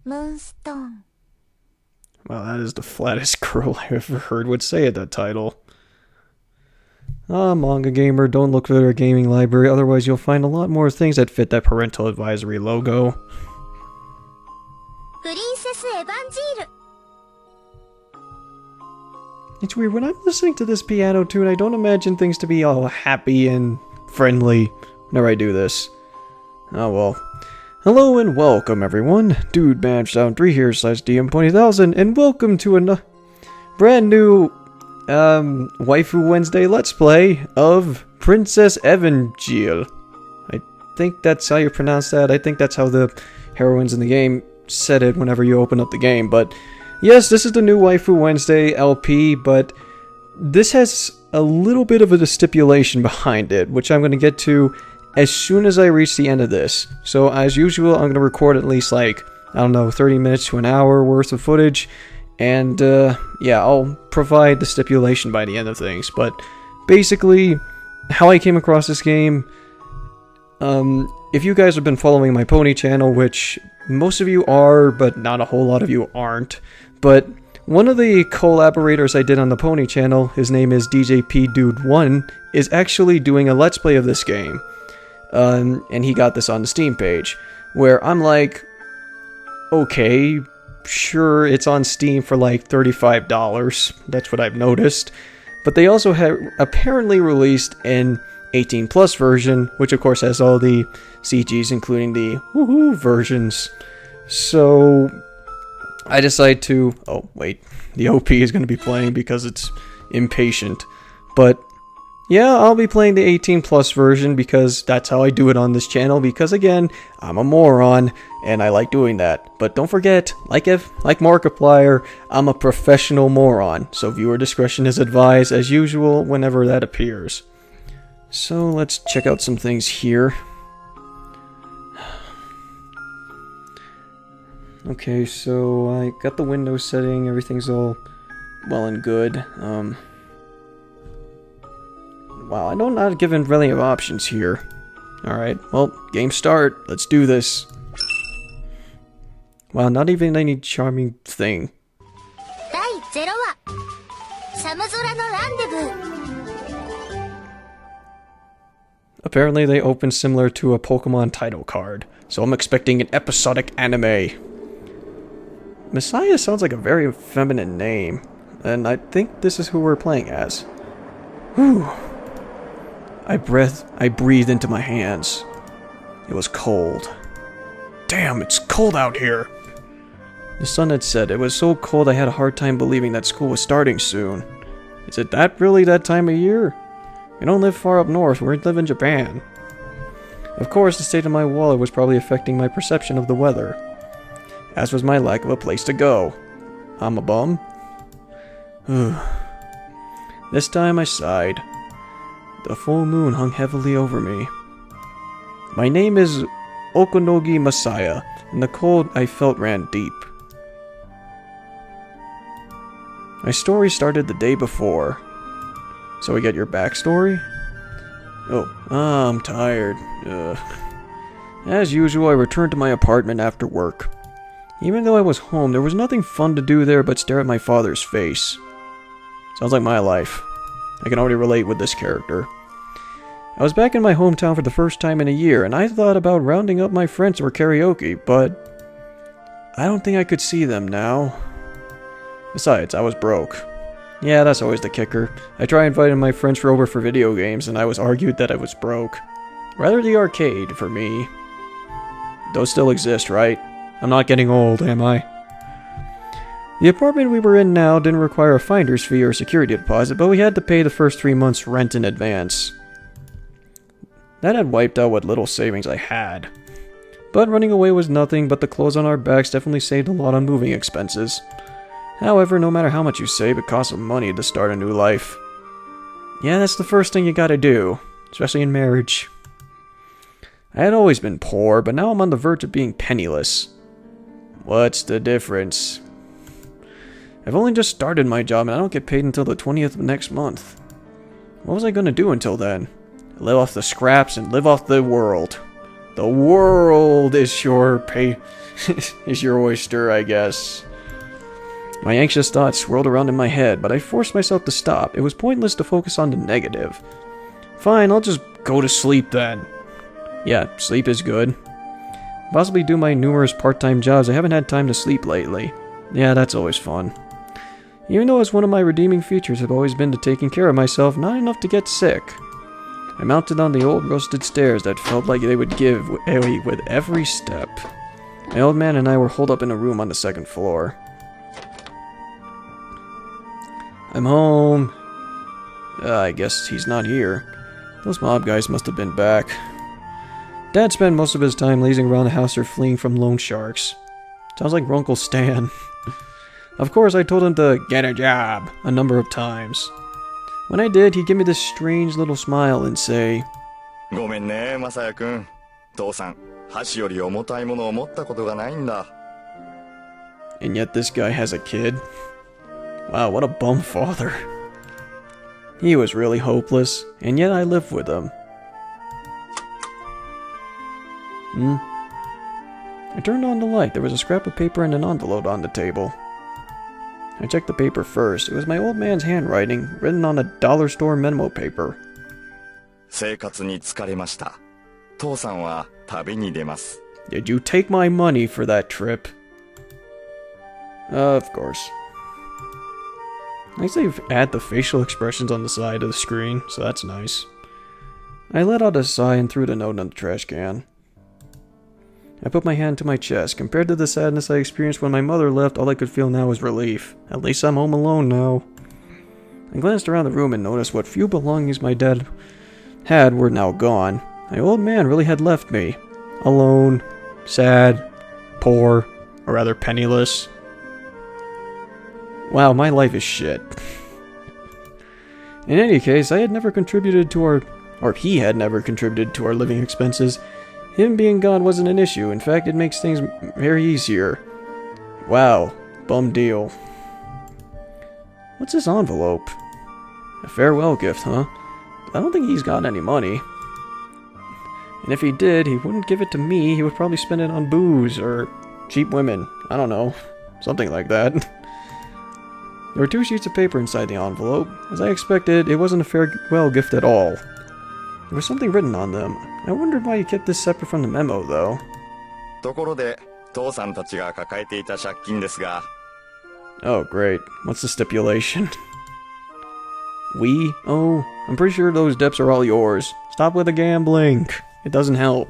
Moonstone. Wow, that is the flattest girl I ever heard would say that title. Manga gamer, don't look for their gaming library, otherwise you'll find a lot more things that fit that parental advisory logo. Princess Evangile. It's weird, when I'm listening to this piano tune, I don't imagine things to be all happy and friendly whenever I do this. Oh well. Hello and welcome everyone, Dude Badge Down 3 here /DM20,000, and welcome to a brand new Waifu Wednesday Let's Play of Princess Evangile. I think that's how you pronounce that. I think that's how the heroines in the game said it whenever you open up the game. But yes, this is the new Waifu Wednesday LP, but this has a little bit of a stipulation behind it, which I'm going to get to as soon as I reach the end of this. So as usual, I'm going to record at least like, I don't know, 30 minutes to an hour worth of footage. And, yeah, I'll provide the stipulation by the end of things. But, basically, how I came across this game, if you guys have been following my pony channel, which most of you are, but not a whole lot of you aren't, but one of the collaborators I did on the pony channel, his name is DJP-Dude1, is actually doing a Let's Play of this game. And he got this on the Steam page, where I'm like, okay, sure, it's on Steam for like $35, that's what I've noticed, but they also have apparently released an 18 plus version, which of course has all the CGs, including the woohoo versions. So I decided to, oh wait, the OP is going to be playing because it's impatient, but yeah, I'll be playing the 18 plus version because that's how I do it on this channel, because again, I'm a moron and I like doing that. But don't forget, like Markiplier, I'm a professional moron, so viewer discretion is advised as usual whenever that appears. So let's check out some things here. Okay, so I got the Windows setting, everything's all well and good. Wow, I don't not given really of options here. Alright, well, game start. Let's do this. Wow, not even any charming thing. Apparently they open similar to a Pokemon title card, so I'm expecting an episodic anime. Messiah sounds like a very feminine name, and I think this is who we're playing as. Whew. I breathed into my hands. It was cold. Damn, it's cold out here. The sun had set. It was so cold I had a hard time believing that school was starting soon. Is it really that time of year? We don't live far up north, we live in Japan. Of course, the state of my wallet was probably affecting my perception of the weather, as was my lack of a place to go. I'm a bum. This time I sighed. The full moon hung heavily over me. My name is Okonogi Messiah, and the cold I felt ran deep. My story started the day before. So we get your backstory? Oh, I'm tired. As usual, I returned to my apartment after work. Even though I was home, there was nothing fun to do there but stare at my father's face. Sounds like my life. I can already relate with this character. I was back in my hometown for the first time in a year, and I thought about rounding up my friends for karaoke, but I don't think I could see them now. Besides, I was broke. Yeah, that's always the kicker. I tried inviting my friends over for video games, and I was argued that I was broke. Rather the arcade, for me. Those still exist, right? I'm not getting old, am I? The apartment we were in now didn't require a finder's fee or security deposit, but we had to pay the first 3 months' rent in advance. That had wiped out what little savings I had. But running away was nothing, but the clothes on our backs definitely saved a lot on moving expenses. However, no matter how much you save, it costs some money to start a new life. Yeah, that's the first thing you gotta do, especially in marriage. I had always been poor, but now I'm on the verge of being penniless. What's the difference? I've only just started my job and I don't get paid until the 20th of next month. What was I gonna do until then? Live off the scraps and live off the world. The world is your is your oyster, I guess. My anxious thoughts swirled around in my head, but I forced myself to stop. It was pointless to focus on the negative. Fine, I'll just go to sleep then. Yeah, sleep is good. Possibly do my numerous part-time jobs. I haven't had time to sleep lately. Yeah, that's always fun. Even though it's one of my redeeming features have always been to taking care of myself, not enough to get sick. I mounted on the old rusted stairs that felt like they would give way with every step. My old man and I were holed up in a room on the second floor. I'm home. I guess he's not here. Those mob guys must have been back. Dad spent most of his time lazing around the house or fleeing from loan sharks. Sounds like Uncle Stan. Of course, I told him to get a job a number of times. When I did, he'd give me this strange little smile and say, ごめんね、マサヤ君。父さん、箸より重たいものを持ったことがないんだ。 And yet this guy has a kid? Wow, what a bum father. He was really hopeless, and yet I lived with him. I turned on the light. There was a scrap of paper and an envelope on the table. I checked the paper first. It was my old man's handwriting, written on a dollar store memo paper. 生活に疲れました。父さんは旅に出ます。 Did you take my money for that trip? Of course. Nice they add the facial expressions on the side of the screen, so that's nice. I let out a sigh and threw the note in the trash can. I put my hand to my chest. Compared to the sadness I experienced when my mother left, all I could feel now was relief. At least I'm home alone now. I glanced around the room and noticed what few belongings my dad had were now gone. My old man really had left me. Alone, sad, poor, or rather penniless. Wow, my life is shit. In any case, I had never contributed to or he had never contributed to our living expenses. Him being gone wasn't an issue. In fact, it makes things very easier. Wow, bum deal. What's this envelope? A farewell gift, huh? I don't think he's got any money. And if he did, he wouldn't give it to me. He would probably spend it on booze or cheap women. I don't know. Something like that. There were 2 sheets of paper inside the envelope. As I expected, it wasn't a farewell gift at all. There was something written on them. I wondered why he kept this separate from the memo, though. ところで、父さんたちが抱えていた借金ですが。 Oh, great. What's the stipulation? We? Oh, I'm pretty sure those debts are all yours. Stop with the gambling. It doesn't help.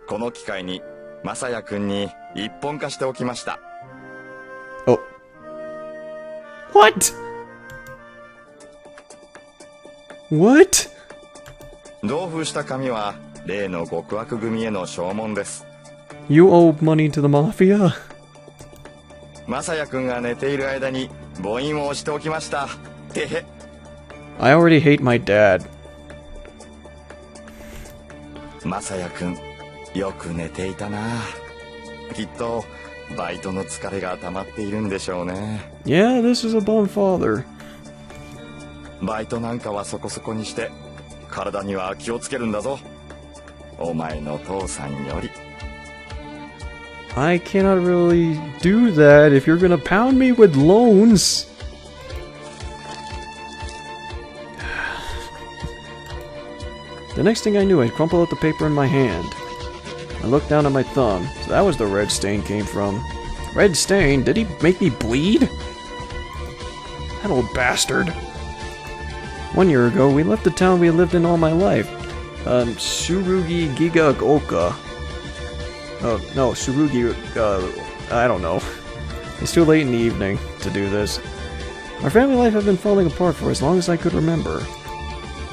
この機会に、マサヤ君に一本化しておきました。 Oh. What? What? 同封した紙は例の極悪組への証文です。 You owe money to the mafia? マサヤ君が寝ている間に母印を押しておきました。てへ。 I already hate my dad. マサヤ君、よく寝ていたな。きっとバイトの疲れが溜まっているんでしょうね。 Yeah, this is a bum father. バイトなんかはそこそこにして体には気をつけるんだぞ。お前の父さんより。 I cannot really do that if you're gonna pound me with loans. The next thing I knew, I crumpled out the paper in my hand. I looked down at my thumb, so that was the red stain came from. Red stain? Did he make me bleed? That old bastard. 1 year ago, we left the town we had lived in all my life. Tsurugi Gigaoka. Oh, no, Tsurugi, I don't know. It's too late in the evening to do this. Our family life had been falling apart for as long as I could remember.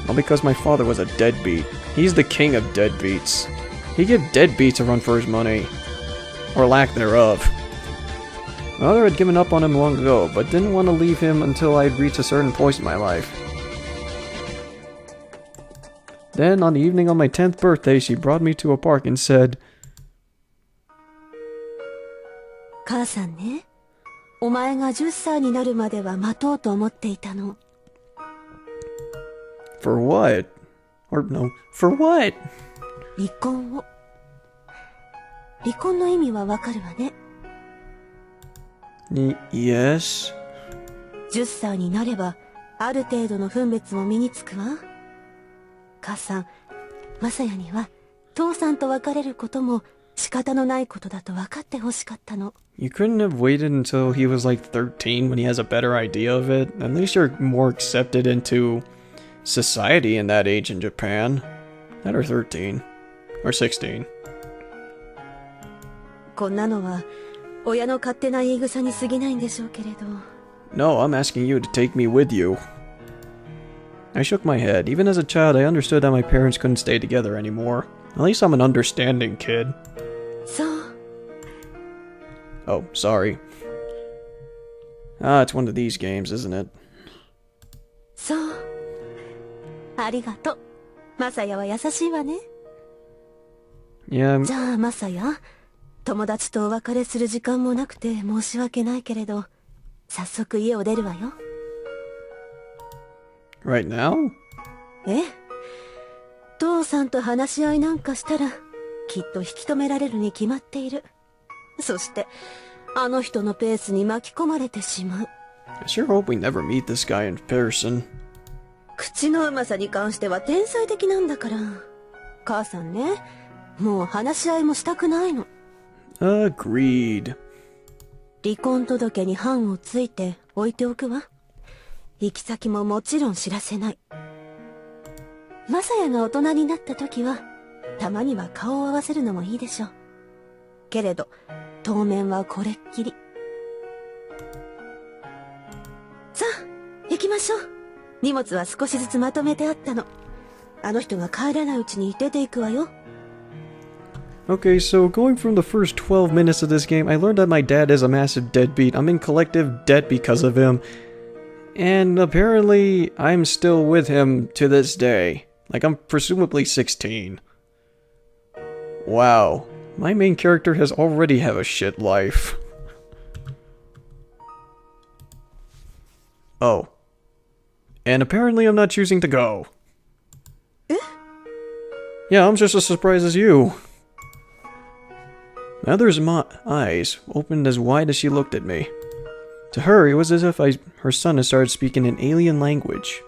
All because my father was a deadbeat. He's the king of deadbeats. He gave deadbeats a run for his money. Or lack thereof. My mother had given up on him long ago, but didn't want to leave him until I had reached a certain point in my life. Then, on the evening of my 10th birthday, she brought me to a park and said, 母さんね、お前が10歳になるまでは待とうと思っていたの。 For what? Or no, for what? 離婚を。離婚の意味はわかるわね。Yes? 10歳になれば、ある程度の分別も身につくわ。母さん、マサヤには、父さんと別れることも仕方のないことだと分かってほしかったの。You couldn't have waited until he was like 13 when he has a better idea of it? At least you're more accepted into society in that age in Japan. That or 13. Or 16. こんなのは、親の勝手な言い草に過ぎないんでしょうけれど。No, I'm asking you to take me with you. I shook my head. Even as a child, I understood that my parents couldn't stay together anymore. At least I'm an understanding kid. そう。Oh, sorry. Ah, it's one of these games, isn't it? そう。ありがとう。マサヤは優しいわね。Yeah. じゃあ、マサヤ。友達とお別れする時間もなくて申し訳ないけれど、早速家を出るわよ。Right now? ええ。父さんと話し合いなんかしたら、きっと引き止められるに決まっている。そして、あの人のペースに巻き込まれてしまう。I sure hope we never meet this guy in person. 口のうまさに関しては天才的なんだから。母さんね、もう話し合いもしたくないの。Agreed. 離婚届に判をついて置いておくわ。行き先ももちろん知らせない。マサヤが大人になった時は、たまには顔を合わせるのもいいでしょう。けれど、当面はこれっきり。さあ、行きましょう。荷物は少しずつまとめてあったの。あの人が帰らないうちに出ていくわよ。Okay, so going from the first 12 minutes of this game, I learned that my dad is a massive deadbeat. I'm in collective debt because of him. And apparently, I'm still with him to this day. Like, I'm presumably 16. Wow. My main character has already have a shit life. Oh. And apparently I'm not choosing to go. Eh? Yeah, I'm just as surprised as you. Mother's eyes opened as wide as she looked at me. To her, it was as if her son had started speaking an alien language.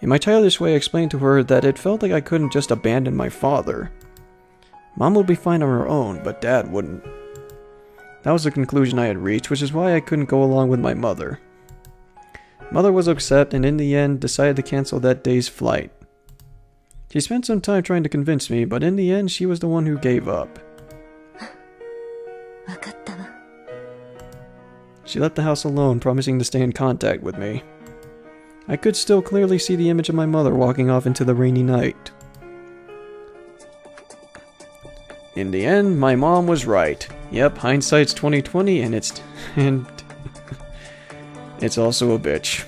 In my childish way, I explained to her that it felt like I couldn't just abandon my father. Mom would be fine on her own, but Dad wouldn't. That was the conclusion I had reached, which is why I couldn't go along with my mother. Mother was upset and in the end decided to cancel that day's flight. She spent some time trying to convince me, but in the end she was the one who gave up. わかったわ。She left the house alone, promising to stay in contact with me. I could still clearly see the image of my mother walking off into the rainy night. In the end, my mom was right. Yep, hindsight's 20/20, and it's also a bitch.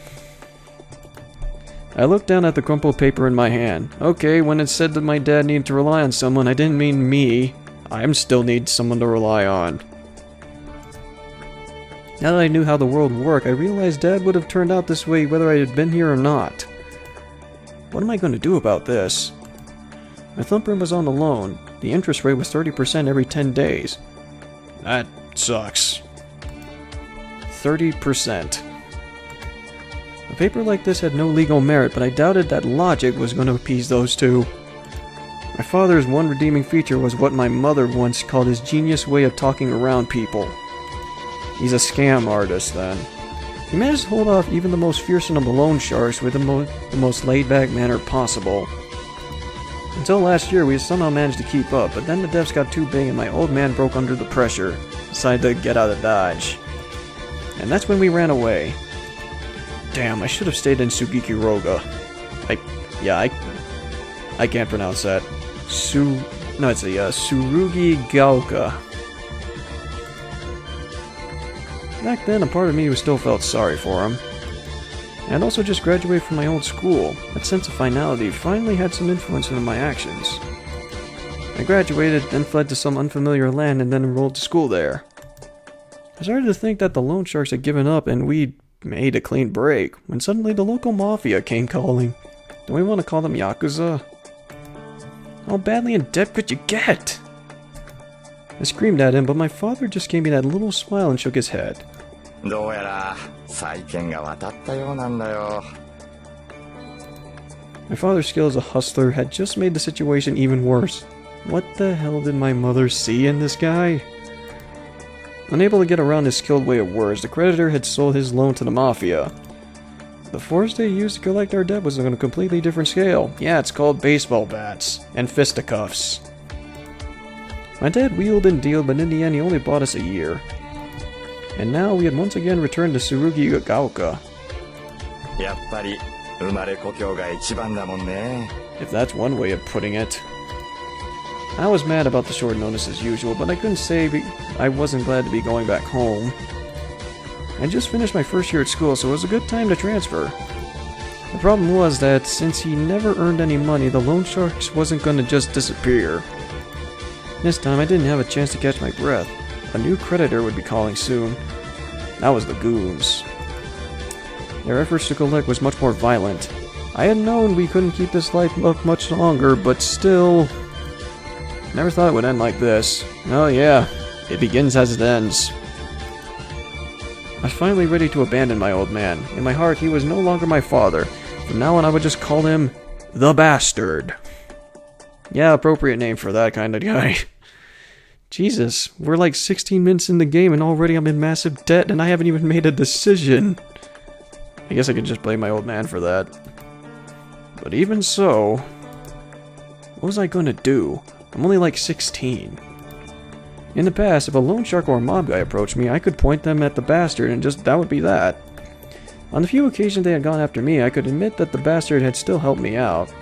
I looked down at the crumpled paper in my hand. Okay, when it said that my dad needed to rely on someone, I didn't mean me. I still need someone to rely on. Now that I knew how the world worked, I realized Dad would have turned out this way whether I had been here or not. What am I going to do about this? My thumbprint was on the loan. The interest rate was 30% every 10 days. That sucks. 30%. A paper like this had no legal merit, but I doubted that logic was going to appease those two. My father's one redeeming feature was what my mother once called his genius way of talking around people. He's a scam artist, then. He managed to hold off even the most fearsome of the loan sharks with the most laid-back manner possible. Until last year, we somehow managed to keep up, but then the debts got too big and my old man broke under the pressure, decided to get out of Dodge. And that's when we ran away. Damn, I should have stayed in Sugikiroga. I can't pronounce that. It's Surugi Gaoka. Back then, a part of me still felt sorry for him. I'd also just graduated from my old school. That sense of finality finally had some influence into my actions. I graduated, then fled to some unfamiliar land, and then enrolled to school there. I started to think that the loan sharks had given up and we'd made a clean break, when suddenly the local mafia came calling. Do we want to call them Yakuza? How badly in debt could you get? I screamed at him, but my father just gave me that little smile and shook his head. どうやら債権が渡ったようなんだよ。 My father's skill as a hustler had just made the situation even worse. What the hell did my mother see in this guy? Unable to get around his skilled way of words, the creditor had sold his loan to the mafia. The force they used to collect our debt was on a completely different scale. Yeah, it's called baseball bats and fisticuffs. My dad wheeled and dealed, but in the end he only bought us a year. And now we had once again returned to Tsurugi-gaoka. やっぱり生まれ故郷が一番だもんね。 If that's one way of putting it. I was mad about the short notice as usual, but I couldn't say I wasn't glad to be going back home. I just finished my first year at school, so it was a good time to transfer. The problem was that since he never earned any money, the loan shark wasn't going to just disappear. This time I didn't have a chance to catch my breath. A new creditor would be calling soon. That was the goons. Their efforts to collect was much more violent. I had known we couldn't keep this life up much longer, but still... Never thought it would end like this. Oh yeah, it begins as it ends. I was finally ready to abandon my old man. In my heart, he was no longer my father. From now on, I would just call him the Bastard. Yeah, appropriate name for that kind of guy. Jesus, we're like 16 minutes in the game and already I'm in massive debt and I haven't even made a decision. I guess I could just blame my old man for that. But even so, what was I going to do? I'm only like 16. In the past, if a loan shark or a mob guy approached me, I could point them at the Bastard and just that would be that. On the few occasions they had gone after me, I could admit that the Bastard had still helped me out.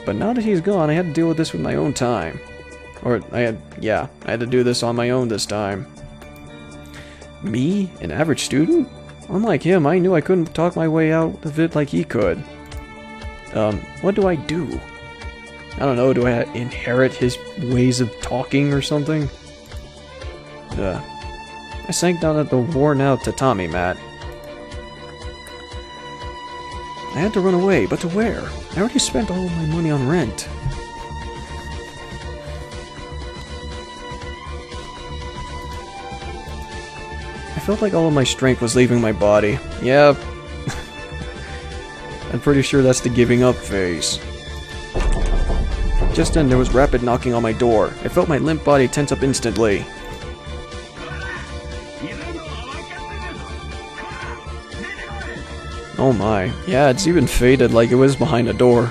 But now that he's gone, I had to deal with this with my own time. Or, I had to do this on my own this time. Me? An average student? Unlike him, I knew I couldn't talk my way out of it like he could. What do I do? I don't know, do I inherit his ways of talking or something? I sank down at the worn-out tatami mat. I had to run away, but to where? I already spent all of my money on rent. I felt like all of my strength was leaving my body. Yep. I'm pretty sure that's the giving up phase. Just then, there was rapid knocking on my door. I felt my limp body tense up instantly. Oh my. Yeah, it's even faded like it was behind a door.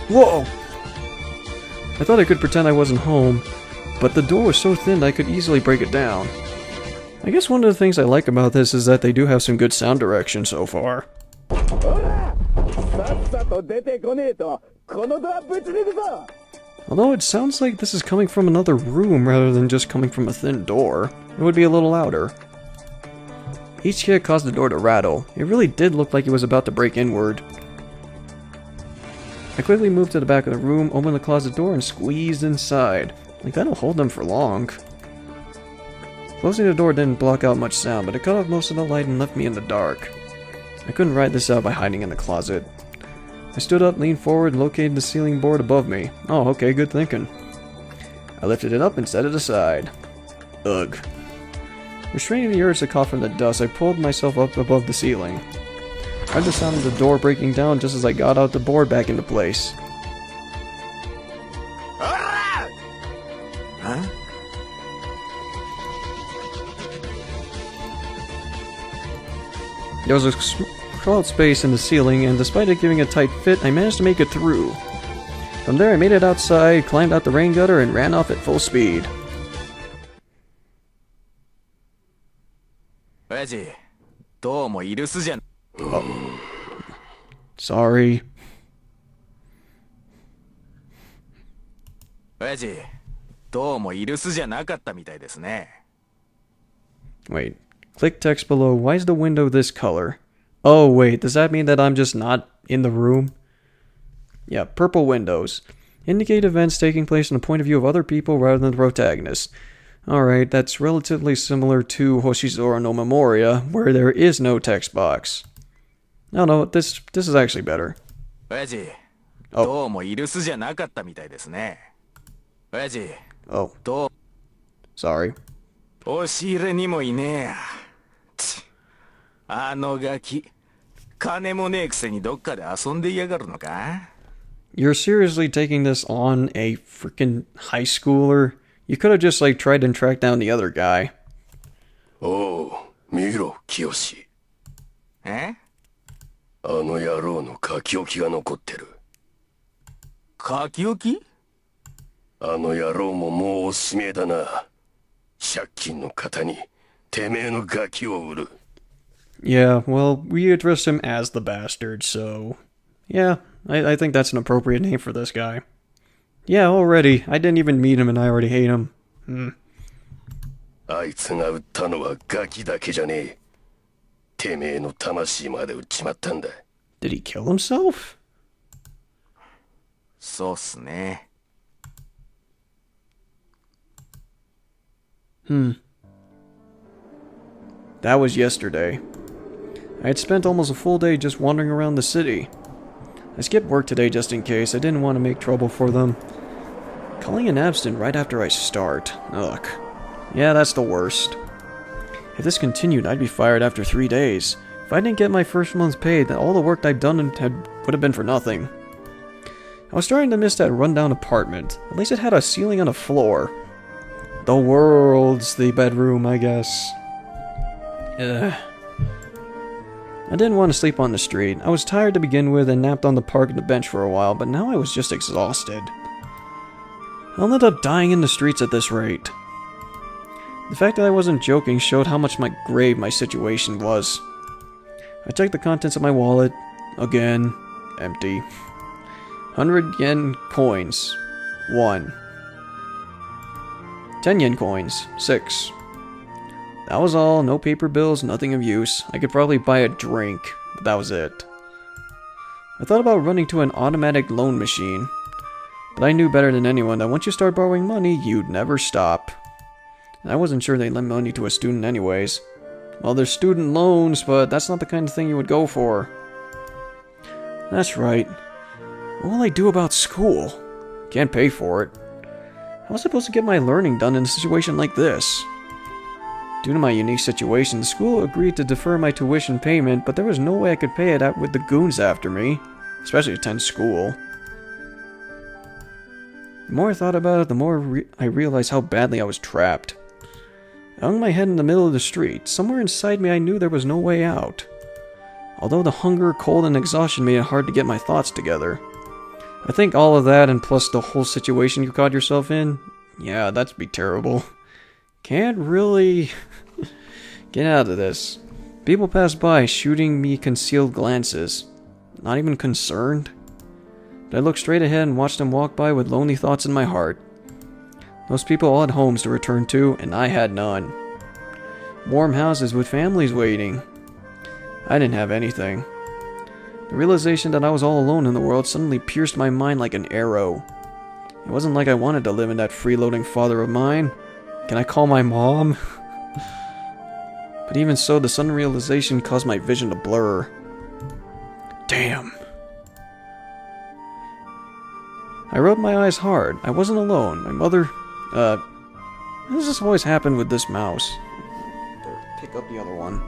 Whoa! I thought I could pretend I wasn't home, but the door was so thin that I could easily break it down. I guess one of the things I like about this is that they do have some good sound direction so far. Although it sounds like this is coming from another room rather than just coming from a thin door, it would be a little louder. Each hit caused the door to rattle. It really did look like it was about to break inward. I quickly moved to the back of the room, opened the closet door, and squeezed inside. Like that'll hold them for long. Closing the door didn't block out much sound, but it cut off most of the light and left me in the dark. I couldn't ride this out by hiding in the closet. I stood up, leaned forward, and located the ceiling board above me. Oh, okay, good thinking. I lifted it up and set it aside. Ugh. Restraining the urge to cough from the dust, I pulled myself up above the ceiling. I heard the sound of the door breaking down just as I got out the board back into place. Huh? There was a crawled space in the ceiling, and despite it giving a tight fit, I managed to make it through. From there, I made it outside, climbed out the rain gutter, and ran off at full speed. Oh. Sorry. Wait. Click text below. Why is the window this color? Oh, wait. Does that mean that I'm just not in the room? Yeah, purple windows. Indicate events taking place from the point of view of other people rather than the protagonist. Alright, that's relatively similar to Hoshizora no Memoria, where there is no text box. No, this is actually better. Oh. どうもイルスじゃなかったみたいですね。親父、 Oh, どう sorry. 押し入れにもいねえや。ちあのガキ、金もねえくせにどっかで遊んでいやがるのか？ You're seriously taking this on a freaking high schooler? You could have just, like, tried and tracked down the other guy. おう、見ろ、清。え？あの野郎の書き置きが残ってる。書き置き？あの野郎ももうおしめえだな。借金の方に、てめえのガキを売る。Yeah, well, we addressed him as the bastard, so... Yeah, I think that's an appropriate name for this guy. Yeah, already. I didn't even meet him and I already hate him. あいつが売ったのはガキだけじゃねえ。てめえの魂まで売っちまったんだ。Did he kill himself? そうっすね。That was yesterday. I had spent almost a full day just wandering around the city. I skipped work today just in case. I didn't want to make trouble for them. Calling an absent right after I start. Ugh. Yeah, that's the worst. If this continued, I'd be fired after 3 days. If I didn't get my first month's pay, then all the work I've done would have been for nothing. I was starting to miss that rundown apartment. At least it had a ceiling and a floor. The world's the bedroom, I guess. Ugh. I didn't want to sleep on the street. I was tired to begin with and napped on the park and the bench for a while, but now I was just exhausted. I'll end up dying in the streets at this rate. The fact that I wasn't joking showed how much grave my situation was. I checked the contents of my wallet. Again, empty. 100 yen coins. 1. 10 yen coins. 6. That was all. No paper bills, nothing of use. I could probably buy a drink, but that was it. I thought about running to an automatic loan machine, but I knew better than anyone that once you start borrowing money, you'd never stop. And I wasn't sure they'd lend money to a student anyways. Well, there's student loans, but that's not the kind of thing you would go for. That's right. What will I do about school? Can't pay for it. How was I supposed to get my learning done in a situation like this? Due to my unique situation, the school agreed to defer my tuition payment, but there was no way I could pay it out with the goons after me, especially attend school. The more I thought about it, the more I realized how badly I was trapped. I hung my head in the middle of the street. Somewhere inside me I knew there was no way out. Although the hunger, cold, and exhaustion made it hard to get my thoughts together. I think all of that, and plus the whole situation you caught yourself in, yeah, that'd be terrible. Can't really get out of this. People passed by, shooting me concealed glances. Not even concerned. But I looked straight ahead and watched them walk by with lonely thoughts in my heart. Those people all had homes to return to, and I had none. Warm houses with families waiting. I didn't have anything. The realization that I was all alone in the world suddenly pierced my mind like an arrow. It wasn't like I wanted to live in that freeloading father of mine. Can I call my mom? But even so, the sudden realization caused my vision to blur. Damn. I rubbed my eyes hard. I wasn't alone. My mother... How does this always happen with this mouse? Better pick up the other one.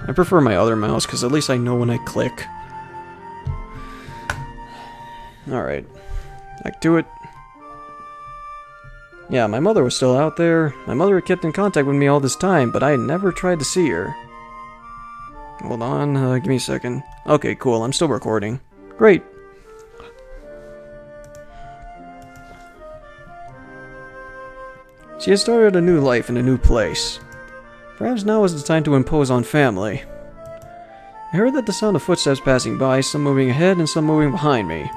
I prefer my other mouse, because at least I know when I click. Alright. Back to it. Yeah, my mother was still out there. My mother had kept in contact with me all this time, but I had never tried to see her. Hold on, give me a second. Okay, cool, I'm still recording. Great. She had started a new life in a new place. Perhaps now was the time to impose on family. I heard that the sound of footsteps passing by, some moving ahead and some moving behind me.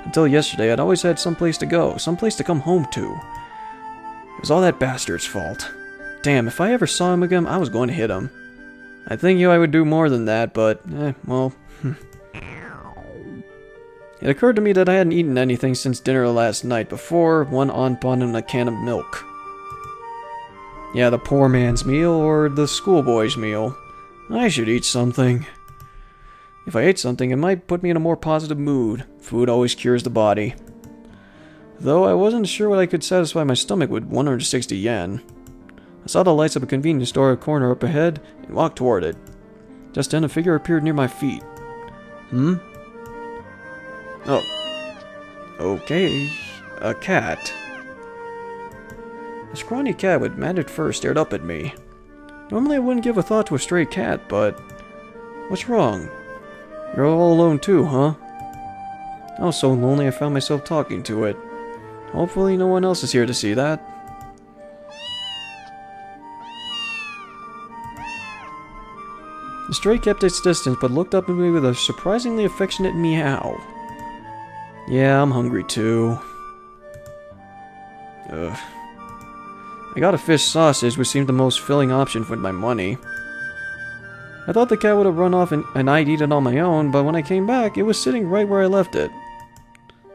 Until yesterday, I'd always had someplace to go, someplace to come home to. It was all that bastard's fault. Damn, if I ever saw him again, I was going to hit him. I think I would do more than that, but, well... It occurred to me that I hadn't eaten anything since dinner last night before, one onpon and a can of milk. Yeah, the poor man's meal or the schoolboy's meal. I should eat something. If I ate something, it might put me in a more positive mood. Food always cures the body. Though I wasn't sure what I could satisfy my stomach with 160 yen. I saw the lights of a convenience store a corner up ahead and walked toward it. Just then a figure appeared near my feet. Oh. Okay. A cat. A scrawny cat with matted fur stared up at me. Normally I wouldn't give a thought to a stray cat, but... What's wrong? You're all alone too, huh? I was so lonely I found myself talking to it. Hopefully no one else is here to see that. The stray kept its distance but looked up at me with a surprisingly affectionate meow. Yeah, I'm hungry too. Ugh. I got a fish sausage, which seemed the most filling option with my money. I thought the cat would have run off and I'd eat it on my own, but when I came back, it was sitting right where I left it.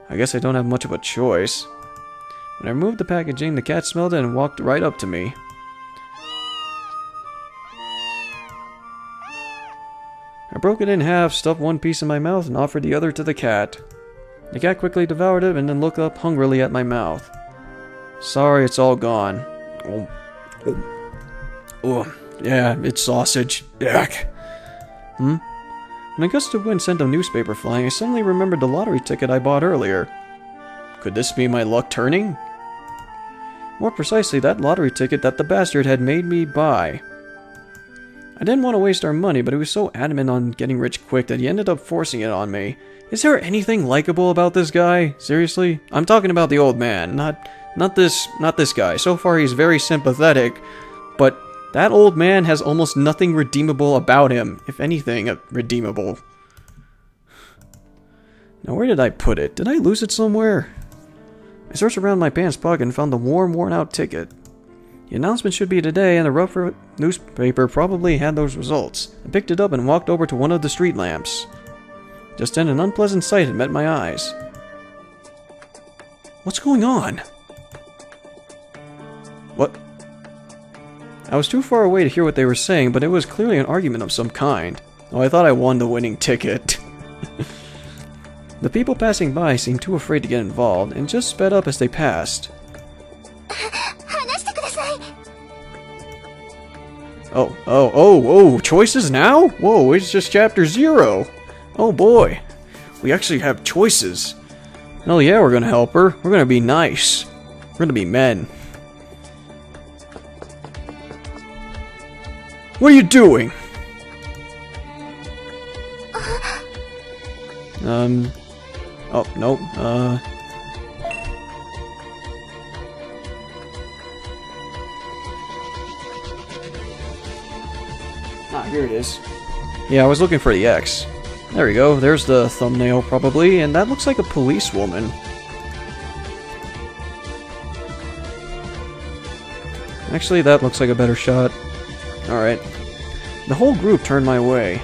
I guess I don't have much of a choice. When I removed the packaging, the cat smelled it and walked right up to me. I broke it in half, stuffed one piece in my mouth, and offered the other to the cat. The cat quickly devoured it and then looked up hungrily at my mouth. Sorry, it's all gone. Oh, yeah, it's sausage. Yuck. When a gust of wind sent a newspaper flying, I suddenly remembered the lottery ticket I bought earlier. Could this be my luck turning? More precisely, that lottery ticket that the bastard had made me buy. I didn't want to waste our money, but he was so adamant on getting rich quick that he ended up forcing it on me. Is there anything likable about this guy? Seriously? I'm talking about the old man, not this guy. So far he's very sympathetic, but that old man has almost nothing redeemable about him. If anything, redeemable. Now where did I put it? Did I lose it somewhere? I searched around my pants pocket and found the worn out ticket. The announcement should be today, and the rough newspaper probably had those results. I picked it up and walked over to one of the street lamps. Just then, an unpleasant sight had met my eyes. What's going on? What? I was too far away to hear what they were saying, but it was clearly an argument of some kind. Oh, I thought I won the winning ticket. The people passing by seemed too afraid to get involved, and just sped up as they passed. Oh, choices now? Whoa, it's just chapter 0. Oh boy, we actually have choices. Oh yeah, we're gonna help her. We're gonna be nice. We're gonna be men. What are you doing? Oh, no, here it is. Yeah, I was looking for the X. There we go, there's the thumbnail probably, and that looks like a policewoman. Actually, that looks like a better shot. Alright. The whole group turned my way.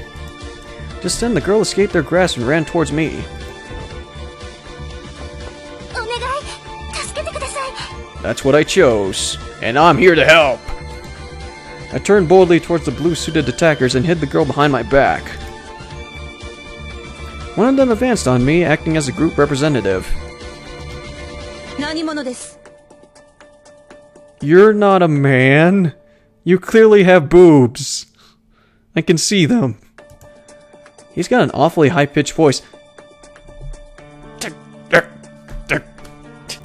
Just then, the girl escaped their grasp and ran towards me. That's what I chose, and I'm here to help! I turned boldly towards the blue-suited attackers and hid the girl behind my back. One of them advanced on me, acting as a group representative. You're not a man. You clearly have boobs. I can see them. He's got an awfully high-pitched voice.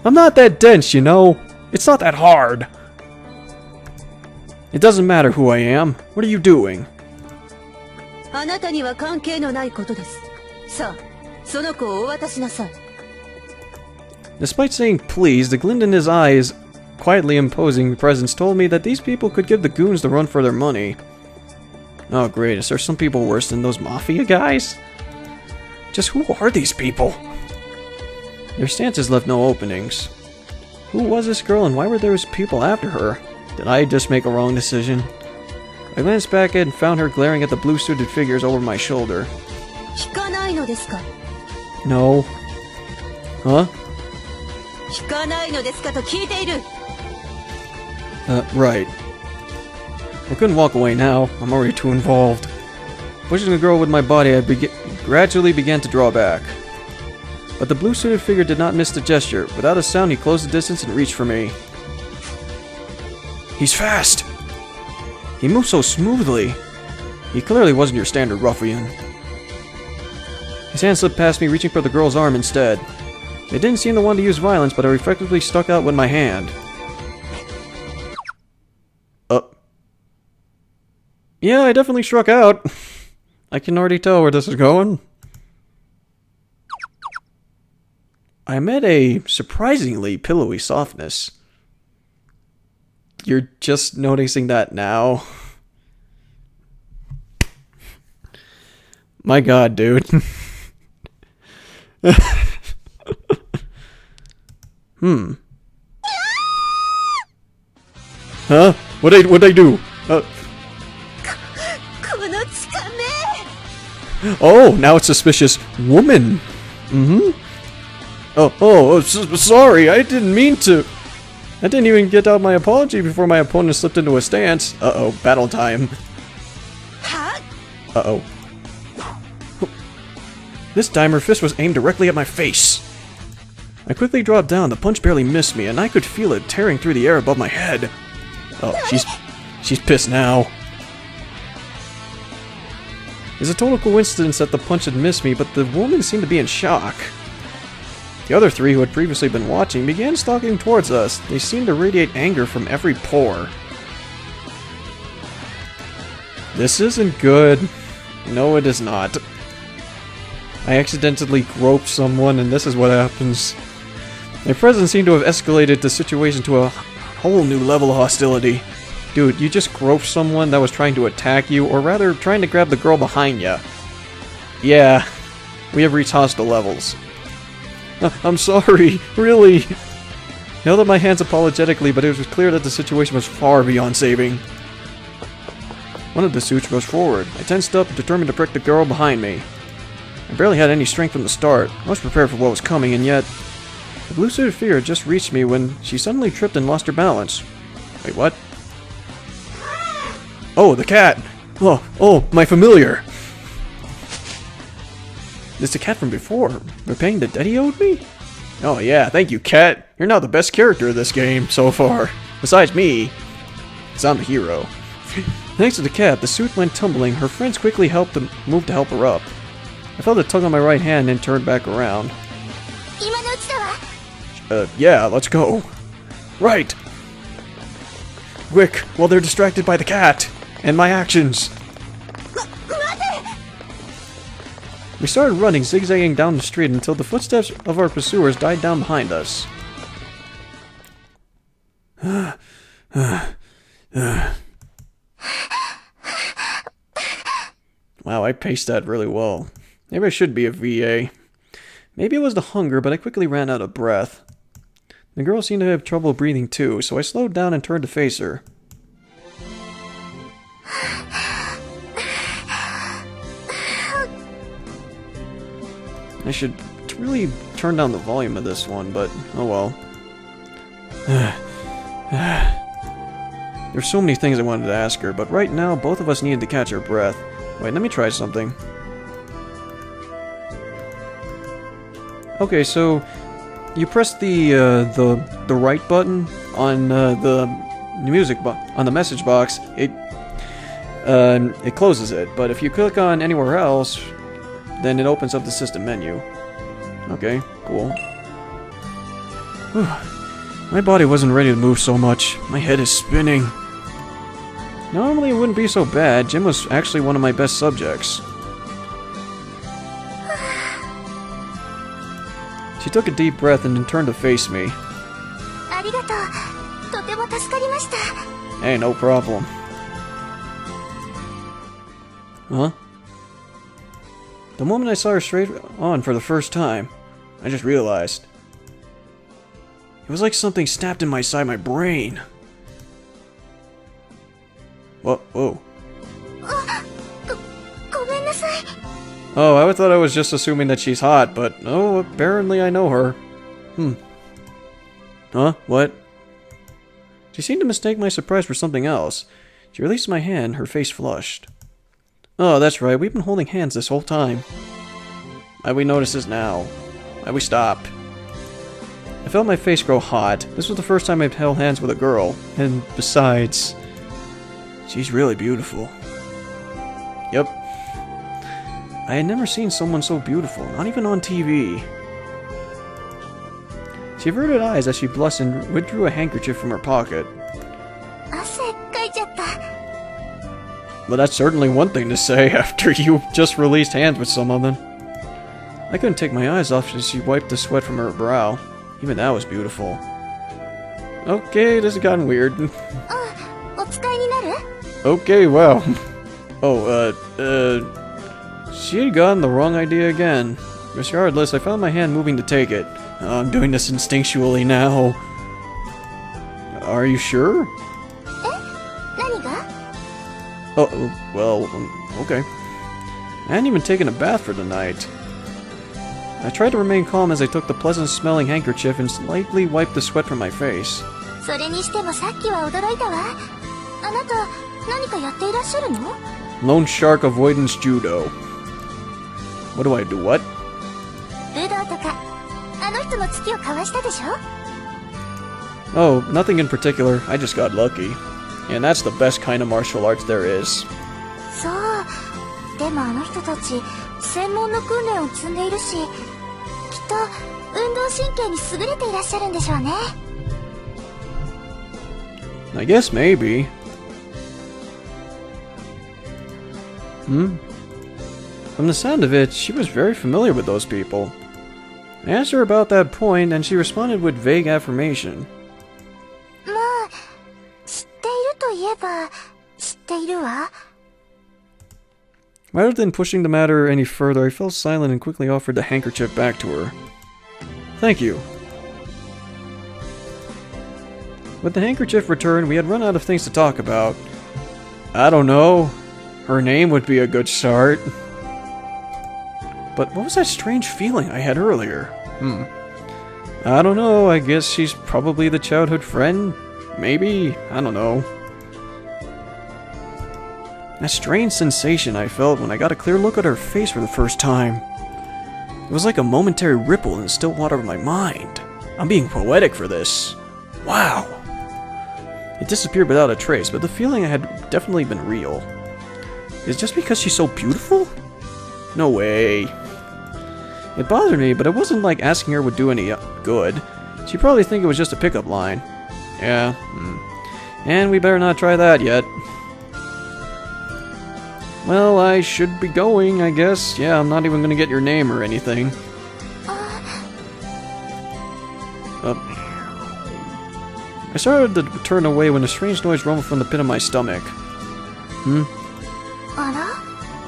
I'm not that dense, you know. It's not that hard. It doesn't matter who I am. What are you doing? Despite saying please, the glint in his eyes, quietly imposing presence, told me that these people could give the goons the run for their money. Oh great, is there some people worse than those mafia guys? Just who are these people? Their stances left no openings. Who was this girl and why were there people after her? Did I just make a wrong decision? I glanced back and found her glaring at the blue-suited figures over my shoulder. No. Huh? Right. I couldn't walk away now. I'm already too involved. Pushing the girl with my body, I gradually began to draw back. But the blue-suited figure did not miss the gesture. Without a sound, he closed the distance and reached for me. He's fast! He moves so smoothly. He clearly wasn't your standard ruffian. His hand slipped past me, reaching for the girl's arm instead. They didn't seem to want to use violence, but I effectively stuck out with my hand. Yeah, I definitely struck out. I can already tell where this is going. I met a surprisingly pillowy softness. You're just noticing that now? My god, dude. Huh? What'd I do? Oh, now it's suspicious woman. Sorry, I didn't mean to. I didn't even get out my apology before my opponent slipped into a stance. Uh-oh, battle time. Uh-oh. This time her fist was aimed directly at my face. I quickly dropped down, the punch barely missed me, and I could feel it tearing through the air above my head. Oh, she's pissed now. It's a total coincidence that the punch had missed me, but the woman seemed to be in shock. The other three, who had previously been watching, began stalking towards us. They seemed to radiate anger from every pore. This isn't good. No, it is not. I accidentally groped someone, and this is what happens. My presence seemed to have escalated the situation to a whole new level of hostility. Dude, you just groped someone that was trying to attack you, or rather, trying to grab the girl behind you. Yeah, we have reached hostile levels. I'm sorry, really. I held up my hands apologetically, but it was clear that the situation was far beyond saving. One of the suits rushed forward. I tensed up, determined to prick the girl behind me. I barely had any strength from the start. I was prepared for what was coming, and yet... The blue-suited figure had just reached me when she suddenly tripped and lost her balance. Wait, what? Oh, the cat! Oh, my familiar! It's the cat from before. Repaying the debt he owed me? Oh yeah, thank you, cat. You're now the best character of this game, so far. Besides me. Because I'm the hero. Thanks to the cat, the suit went tumbling. Her friends quickly moved to help her up. I felt a tug on my right hand and turned back around. Yeah, let's go. Right! Quick, while they're distracted by the cat! And my actions! We started running, zigzagging down the street until the footsteps of our pursuers died down behind us. Wow, I paced that really well. Maybe I should be a VA. Maybe it was the hunger, but I quickly ran out of breath. The girl seemed to have trouble breathing too, so I slowed down and turned to face her. I should really turn down the volume of this one, but oh well. There's so many things I wanted to ask her, but right now both of us needed to catch our breath. Wait, let me try something. Okay, so you press the right button on the message box. It closes it, but if you click on anywhere else, then it opens up the system menu. Okay, cool. Whew. My body wasn't ready to move so much. My head is spinning. Normally it wouldn't be so bad. Jim was actually one of my best subjects. She took a deep breath and then turned to face me. Hey, no problem. Huh? The moment I saw her straight on for the first time, I just realized. It was like something snapped in my side of my brain. Whoa. Oh, I thought I was just assuming that she's hot, but oh, apparently I know her. Huh? What? She seemed to mistake my surprise for something else. She released my hand, her face flushed. Oh, that's right, we've been holding hands this whole time. Why'd we notice this now? Why'd we stop? I felt my face grow hot. This was the first time I'd held hands with a girl. And besides, she's really beautiful. Yep. I had never seen someone so beautiful, not even on TV. She averted eyes as she blushed and withdrew a handkerchief from her pocket. Well, that's certainly one thing to say after you just released hands with someone. I couldn't take my eyes off as she wiped the sweat from her brow. Even that was beautiful. Okay, this has gotten weird. Okay, wow. Oh, she had gotten the wrong idea again. Regardless, I found my hand moving to take it. I'm doing this instinctually now. Are you sure? Oh, well, okay. I hadn't even taken a bath for the night. I tried to remain calm as I took the pleasant-smelling handkerchief and slightly wiped the sweat from my face. Lone shark avoidance judo. What do I do? What? Oh, nothing in particular. I just got lucky. And that's the best kind of martial arts there is. I guess maybe. From the sound of it, she was very familiar with those people. I asked her about that point, and she responded with vague affirmation. Rather than pushing the matter any further, I fell silent and quickly offered the handkerchief back to her. Thank you. With the handkerchief returned, we had run out of things to talk about. I don't know. Her name would be a good start. But what was that strange feeling I had earlier? I don't know, I guess she's probably the childhood friend? Maybe? I don't know. That strange sensation I felt when I got a clear look at her face for the first time. It was like a momentary ripple in the still water of my mind. I'm being poetic for this. Wow. It disappeared without a trace, but the feeling had definitely been real. Is it just because she's so beautiful? No way. It bothered me, but it wasn't like asking her would do any good. She'd probably think it was just a pickup line. Yeah. And we better not try that yet. Well, I should be going, I guess. Yeah, I'm not even gonna get your name or anything. I started to turn away when a strange noise rumbled from the pit of my stomach.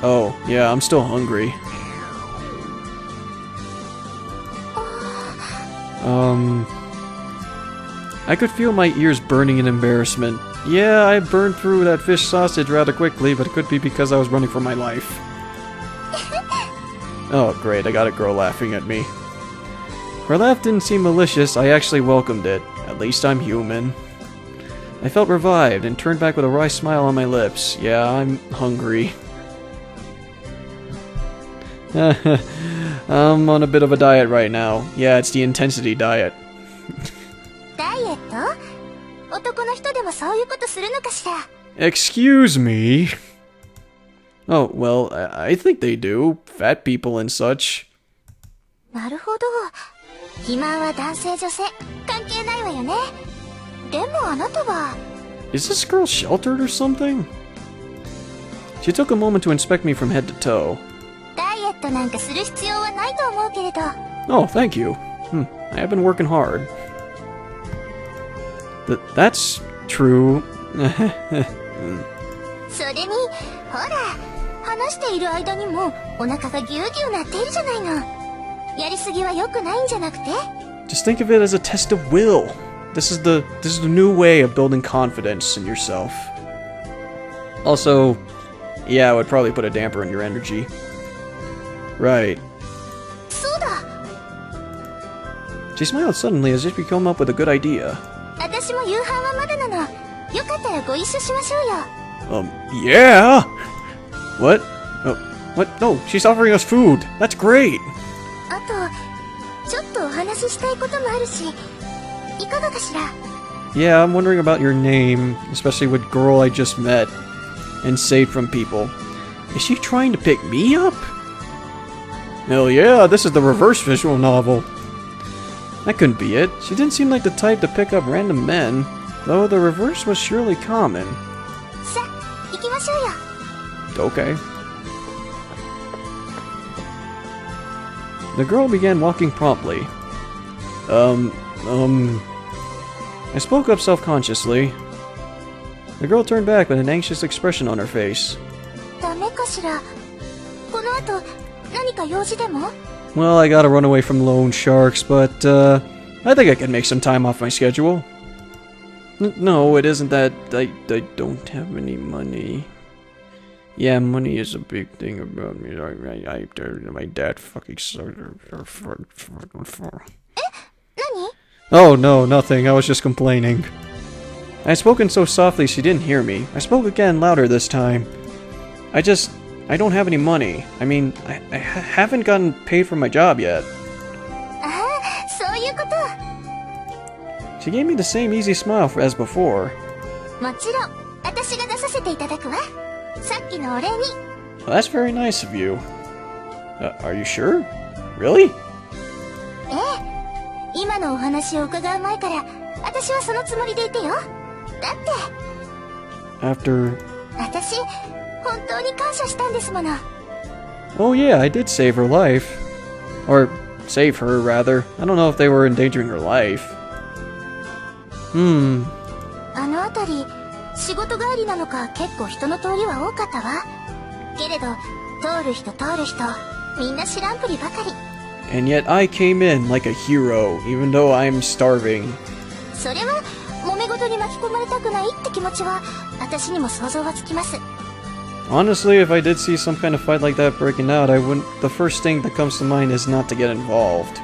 Oh, yeah, I'm still hungry. I could feel my ears burning in embarrassment. Yeah, I burned through that fish sausage rather quickly, but it could be because I was running for my life. Oh, great, I got a girl laughing at me. Her laugh didn't seem malicious, I actually welcomed it. At least I'm human. I felt revived and turned back with a wry smile on my lips. Yeah, I'm hungry. I'm on a bit of a diet right now. Yeah, it's the intensity diet. Excuse me? Oh, well, I think they do. Fat people and such. Is this girl sheltered or something? She took a moment to inspect me from head to toe. Oh, thank you. I have been working hard. That's true. Just think of it as a test of will. This is the new way of building confidence in yourself. Also, yeah, it would probably put a damper on your energy. Right. She smiled suddenly as if she'd come up with a good idea. Yeah! What? Oh, what? No, she's offering us food. That's great! あとちょっとお話ししたいこともあるしいかがかしら Yeah, I'm wondering about your name, especially with girl I just met and saved from people. Is she trying to pick me up? Hell yeah, this is the reverse visual novel. That couldn't be it. She didn't seem like the type to pick up random men, though the reverse was surely common. さあ行きましょうよ Okay. The girl began walking promptly. I spoke up self-consciously. The girl turned back with an anxious expression on her face. ダメかしらこの後何か用事でも Well, I gotta run away from loan sharks, but, I think I can make some time off my schedule. No, it isn't that I don't have any money. Yeah, money is a big thing about me. My dad fucking started. 何 Oh, no, nothing. I was just complaining. I had spoken so softly she didn't hear me. I spoke again, louder this time. I don't have any money. I mean, I haven't gotten paid for my job yet. ああそういうこと She gave me the same easy smile as before. もちろん私が出させていただくわさっきのお礼に Well, that's very nice of you. Are you sure? Really? ええ今のお話を伺う前から私はそのつもりでいてよだって After... 私本当に感謝したんですもの Oh yeah, I did save her life. Or, save her, rather. I don't know if they were endangering her life. あの辺り仕事帰りなのか結構人の通りは多かったわけれど通る人みんな知らんぷりばかり And yet I came in like a hero, even though I'm starving. それは揉め事に巻き込まれたくないって気持ちは私にも想像はつきます Honestly, if I did see some kind of fight like that breaking out, I wouldn't... The first thing that comes to mind is not to get involved.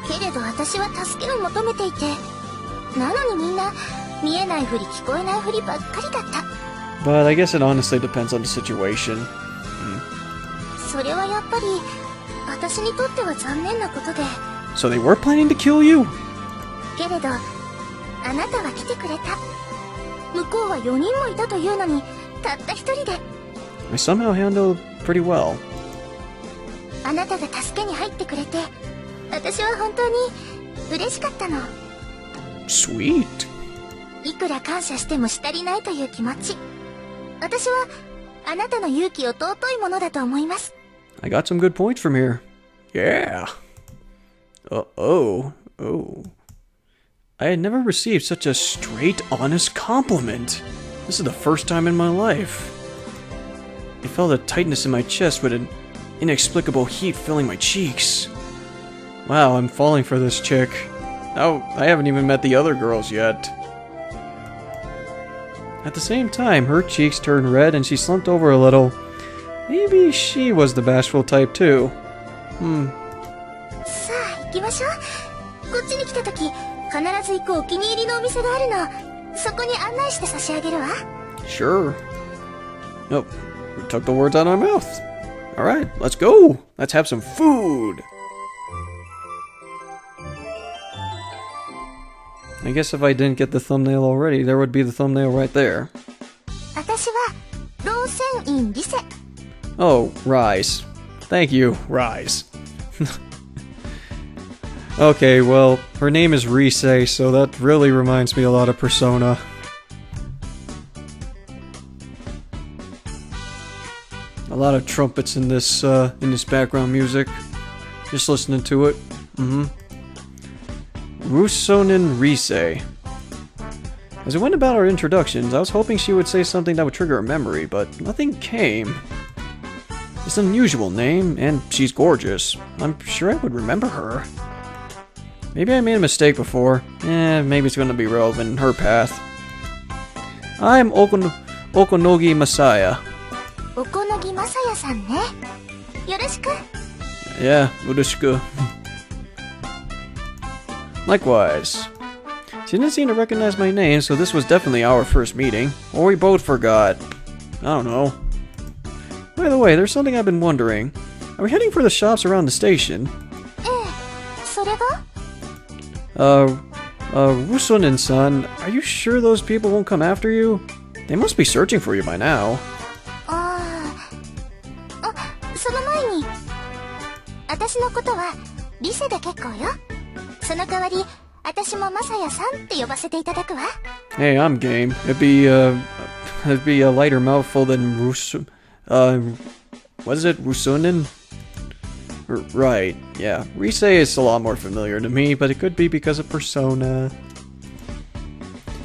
けれど私は助けを求めていてなのにみんな見えないふり聞こえないふりばっかりだった But I guess it honestly depends on the situation. それはやっぱり私にとっては残念なことで So they were planning to kill you? けれどあなたは来てくれた向こうは4人もいたというのにたった一人で I somehow handled pretty well. あなたが助けに入ってくれて私は本当に嬉しかったの Sweet. いくら感謝してもし足りないという気持ち私はあなたの勇気を尊いものだと思います I got some good points from here. Yeah. Oh. I had never received such a straight, honest compliment. This is the first time in my life. I felt a tightness in my chest with an inexplicable heat filling my cheeks. Wow, I'm falling for this chick. Oh, I haven't even met the other girls yet. At the same time, her cheeks turned red and she slumped over a little. Maybe she was the bashful type too. さあ行きましょうこっちに来た時必ず行くお気に入りのお店があるのそこに案内して差し上げるわ Sure. Nope. You took the words out of my mouth. Alright, let's go. Let's have some food. I guess if I didn't get the thumbnail already, there would be the thumbnail right there. 私は老船員リセ Oh, Rise. Thank you, Rise. Okay, well, her name is Rise, so that really reminds me a lot of Persona. A lot of trumpets in this background music. Just listening to it. Rusonin Rise. As we went about our introductions, I was hoping she would say something that would trigger a memory, but nothing came. It's an unusual name, and she's gorgeous. I'm sure I would remember her. Maybe I made a mistake before. Maybe it's gonna be relevant in her path. I'm Okonogi Masaya. おこのぎまさやさんねよろしく Yeah, urushiku. Likewise. She didn't seem to recognize my name, so this was definitely our first meeting. Or we both forgot. I don't know. By the way, there's something I've been wondering. Are we heading for the shops around the station? それが Rusunin-san, are you sure those people won't come after you? They must be searching for you by now. その前に私のことはリセで結構よ。その代わり私もマサヤさんって呼ばせていただくわ。 Hey, I'm game. It'd be a lighter mouthful than what is it? Rusunin? Right, yeah. Rise is a lot more familiar to me, but it could be because of Persona.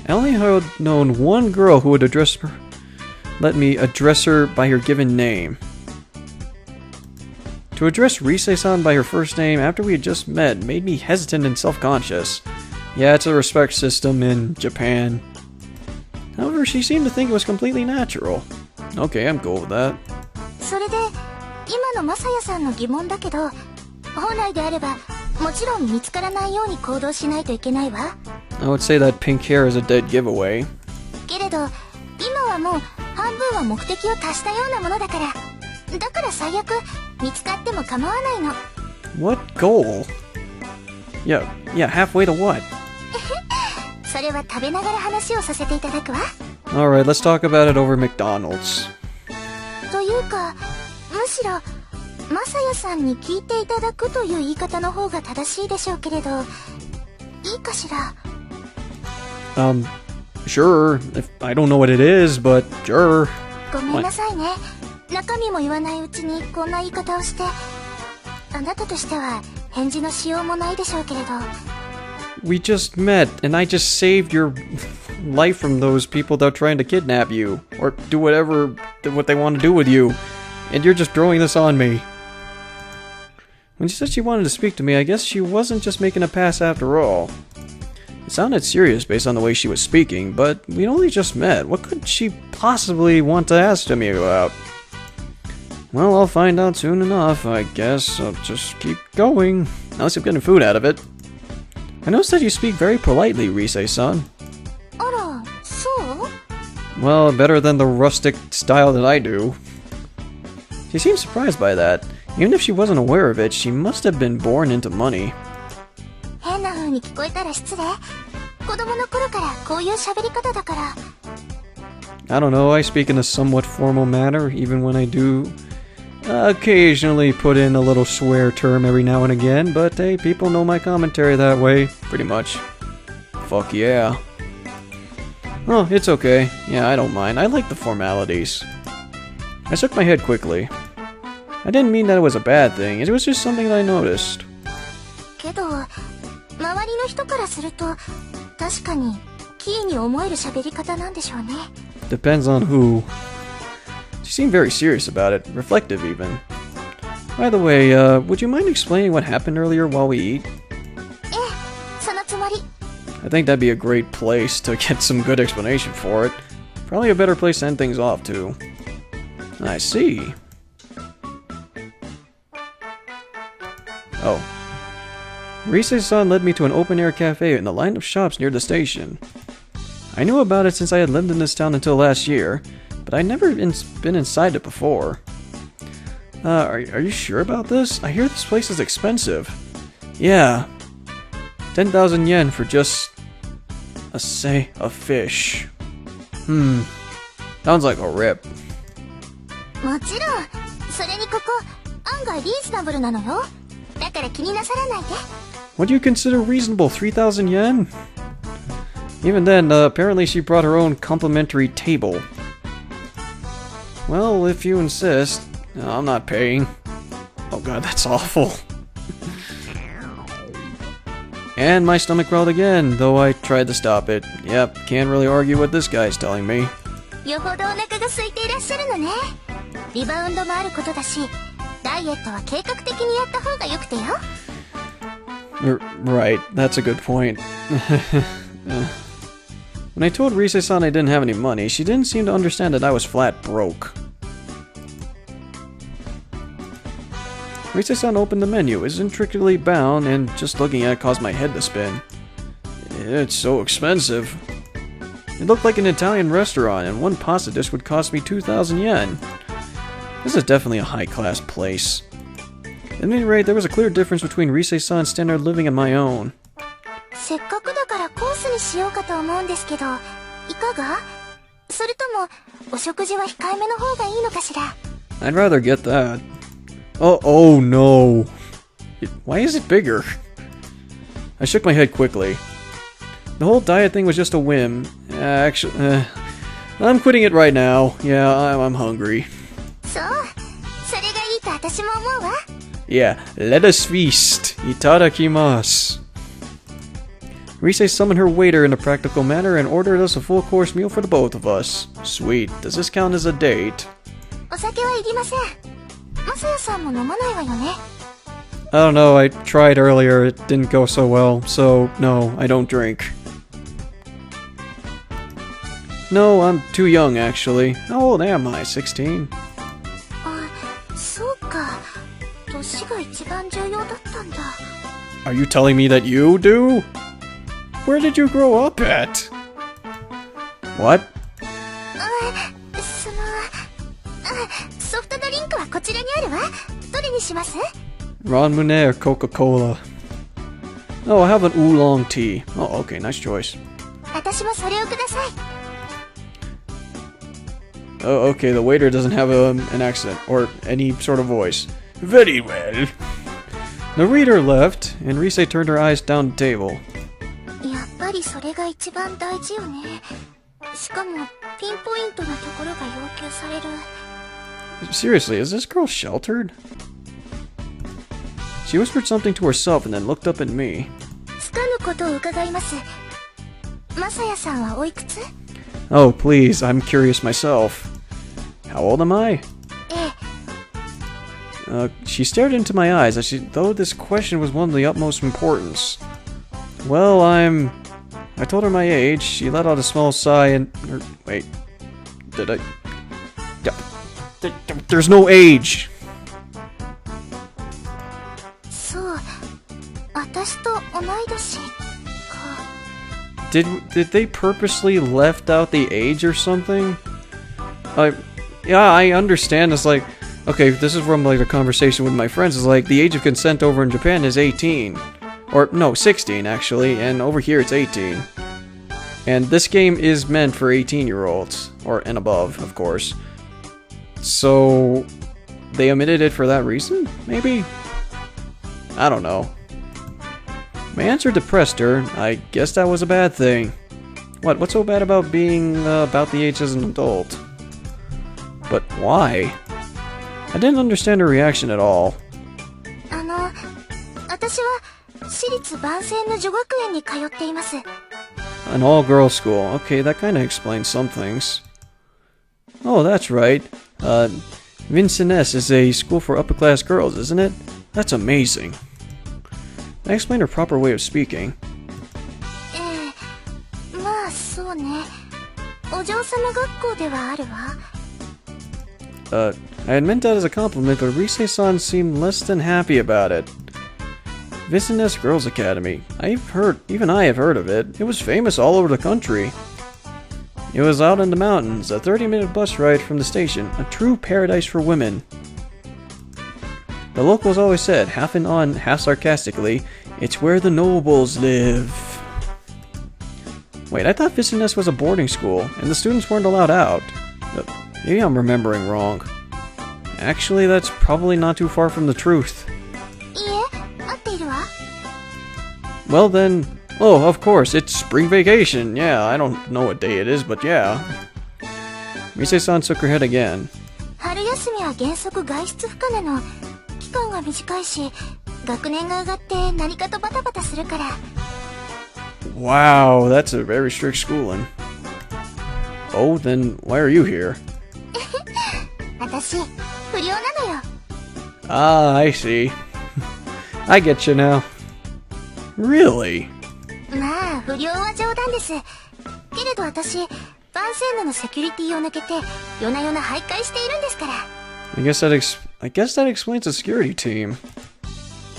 I only had known one girl who would let me address her by her given name. To address Rise-san by her first name after we had just met made me hesitant and self-conscious. Yeah, it's a respect system in Japan. However, she seemed to think it was completely natural. Okay, I'm cool with that. それで今のマサヤさんの疑問だけど、本来であればもちろん見つからないように行動しないといけないわ。 I would say that pink hair is a dead giveaway. けれど今はもう半分は目的を達したようなものだから、だから最悪見つかっても構わないの。 What goal? Yeah, halfway to what? それは食べながら話をさせていただくわ。 Alright, let's talk about it over McDonald's. というかむしろマサヤさんに聞いていただくという言い方の方が正しいでしょうけれど、いいかしら。 Sure. If I don't know what it is, but sure. ごめんなさいね。中身も言わないうちにこんな言い方をして、あなたとしては返事のしようもないでしょうけれど。 We just met, and I just saved your life from those people that are trying to kidnap you, or do what they want to do with you, and you're just throwing this on me. When she said she wanted to speak to me, I guess she wasn't just making a pass after all. It sounded serious based on the way she was speaking, but we'd only just met. What could she possibly want to ask me about? Well, I'll find out soon enough, I guess. I'll just keep going, unless I'm getting food out of it. I noticed that you speak very politely, Rise-san. あら、そう？ Well, better than the rustic style that I do. She seemed surprised by that. Even if she wasn't aware of it, she must have been born into money. 変な風に聞こえたら失礼。子供の頃からこういう喋り方だから。 I don't know, I speak in a somewhat formal manner, even when I do occasionally put in a little swear term every now and again, but hey, people know my commentary that way, pretty much. Fuck yeah. Oh, it's okay. Yeah, I don't mind. I like the formalities. I shook my head quickly. I didn't mean that it was a bad thing, it was just something that I noticed. けど、周りの人からすると、確かにキーに思える喋り方なんでしょうね。 Depends on who. She seemed very serious about it, reflective even. By the way, would you mind explaining what happened earlier while we eat? ええ、そのつもり。 I think that'd be a great place to get some good explanation for it. Probably a better place to end things off, too. I see. Oh. Rise-san led me to an open-air cafe in the line of shops near the station. I knew about it since I had lived in this town until last year, but I'd never been inside it before. Are you sure about this? I hear this place is expensive. Yeah. 10,000 yen for just a fish. Sounds like a rip. もちろん、それにここ案外リーズナブルなのよ。だから気になさらないで。 What do you consider reasonable? 3,000 yen? Even then, apparently she brought her own complimentary table. Well, if you insist, I'm not paying. Oh god, that's awful. And my stomach growled again, though I tried to stop it. Yep, can't really argue what this guy's telling me. よほどお腹が空いていらっしゃるのね。リバウンドもあることだし、ダイエットは計画的にやった方がよくてよ。Right, that's a good point. When I told Rise-san I didn't have any money, she didn't seem to understand that I was flat broke. Rise-san opened the menu, is intricately bound, and just looking at it caused my head to spin. It's so expensive. It looked like an Italian restaurant, and one pasta dish would cost me 2,000 yen. This is definitely a high-class place. At any rate, there was a clear difference between Rise-san's standard living and my own. せっかくだからコースにしようかと思うんですけど、いかが？それともお食事は控えめの方がいいのかしら？ I'd rather get that. Oh no. Why is it bigger? I shook my head quickly. The whole diet thing was just a whim. Actually, I'm quitting it right now. Yeah, I'm hungry. そう、それがいいと私も思うわ。Yeah, let us feast. Itadakimasu. Rise summoned her waiter in a practical manner and ordered us a full-course meal for the both of us. Sweet. Does this count as a date? お酒はいりません。マサヤさんも飲まないわよね。I don't know, I tried earlier, it didn't go so well, so no, I don't drink. No, I'm too young actually. How old am I? 16? あ、そうか。年が一番重要だったんだ。Are you telling me that you do? Where did you grow up at? What? ソフトドリンクはこちらにあるわ。どれにします？ Ron Munet or Coca-Cola? Oh, I'll have an oolong tea. Oh, okay, nice choice. 私もそれをください。 Oh, okay, the waiter doesn't have an accent or any sort of voice. Very well. The reader left, and Rise turned her eyes down the table. やっぱりそれが一番大事よね。しかもピンポイントなところが要求される。 Seriously, is this girl sheltered? She whispered something to herself and then looked up at me. つかぬことを伺います。マサヤさんはおいくつ？ Oh, please, I'm curious myself. How old am I? ええ。 She stared into my eyes as though this question was one of the utmost importance. Well, I told her my age. She let out a small sigh and... wait. Did I... There's no age! そう。私と同い年か。 Did they purposely left out the age or something? Yeah, I understand. It's like, okay, this is from like a conversation with my friends. It's like the age of consent over in Japan is 18. Or, no, 16 actually, and over here it's 18. And this game is meant for 18-year-olds, or and above, of course. So, they omitted it for that reason? Maybe? I don't know. My answer depressed her. I guess that was a bad thing. What's so bad about being about the age as an adult? But why? I didn't understand her reaction at all. 私は私立万世の女学園に通っています。 An all-girls school. Okay, that kind of explains some things. Oh, that's right. Vincennes is a school for upper-class girls, isn't it? That's amazing. I explained her proper way of speaking. ええ、まあそうね。お嬢様学校ではあるわ。I had meant that as a compliment, but Rise-san seemed less than happy about it. Vincennes Girls Academy. Even I have heard of it. It was famous all over the country. It was out in the mountains, a 30-minute bus ride from the station, a true paradise for women. The locals always said, half in awe and half sarcastically, it's where the nobles live. Wait, I thought Vincennes was a boarding school, and the students weren't allowed out. Maybe I'm remembering wrong. Actually, that's probably not too far from the truth. いいえ、合っているわ。 Well then, oh, of course, it's spring vacation. Yeah, I don't know what day it is, but yeah. Mise-san shook her head again. 春休みは原則外出不可なの。期間が短いし、学年が上がって何かとバタバタするから。 Wow, that's a very strict schooling. Oh, then why are you here? 私、不良なのよ。 Ah, I see. I get you now. Really? まあ、不良は冗談です。けれど私、万世のセキュリティを抜けて、夜な夜な徘徊しているんですから。I guess that explains the security team.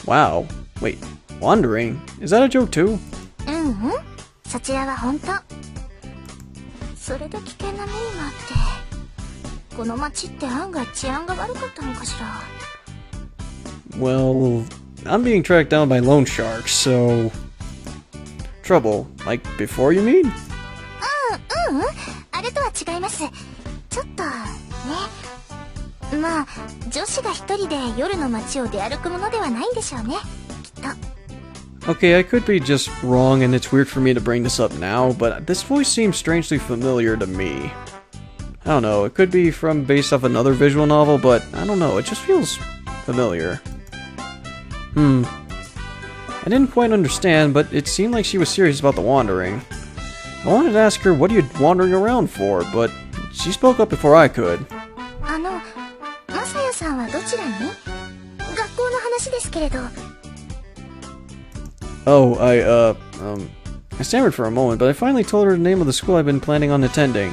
Wow. Wait, wandering? Is that a joke too? うんうん。そちらは本当。それで危険な目にもあって、この町って案外治安が悪かったのかしら。Well, I'm being tracked down by loan sharks, so... Trouble? Like before, you mean? あれとは違います。ちょっとね、まあ女子が一人で夜の街を出歩くものではないんでしょうね、きっと。 Okay, I could be just wrong and it's weird for me to bring this up now, but this voice seems strangely familiar to me. I don't know, it could be from based off another visual novel, but I don't know, it just feels familiar. I didn't quite understand, but it seemed like she was serious about the wandering. I wanted to ask her, what are you wandering around for, but she spoke up before I could. マサヤさんはどちらに？学校の話ですけれど。Oh, I stammered for a moment, but I finally told her the name of the school I've been planning on attending.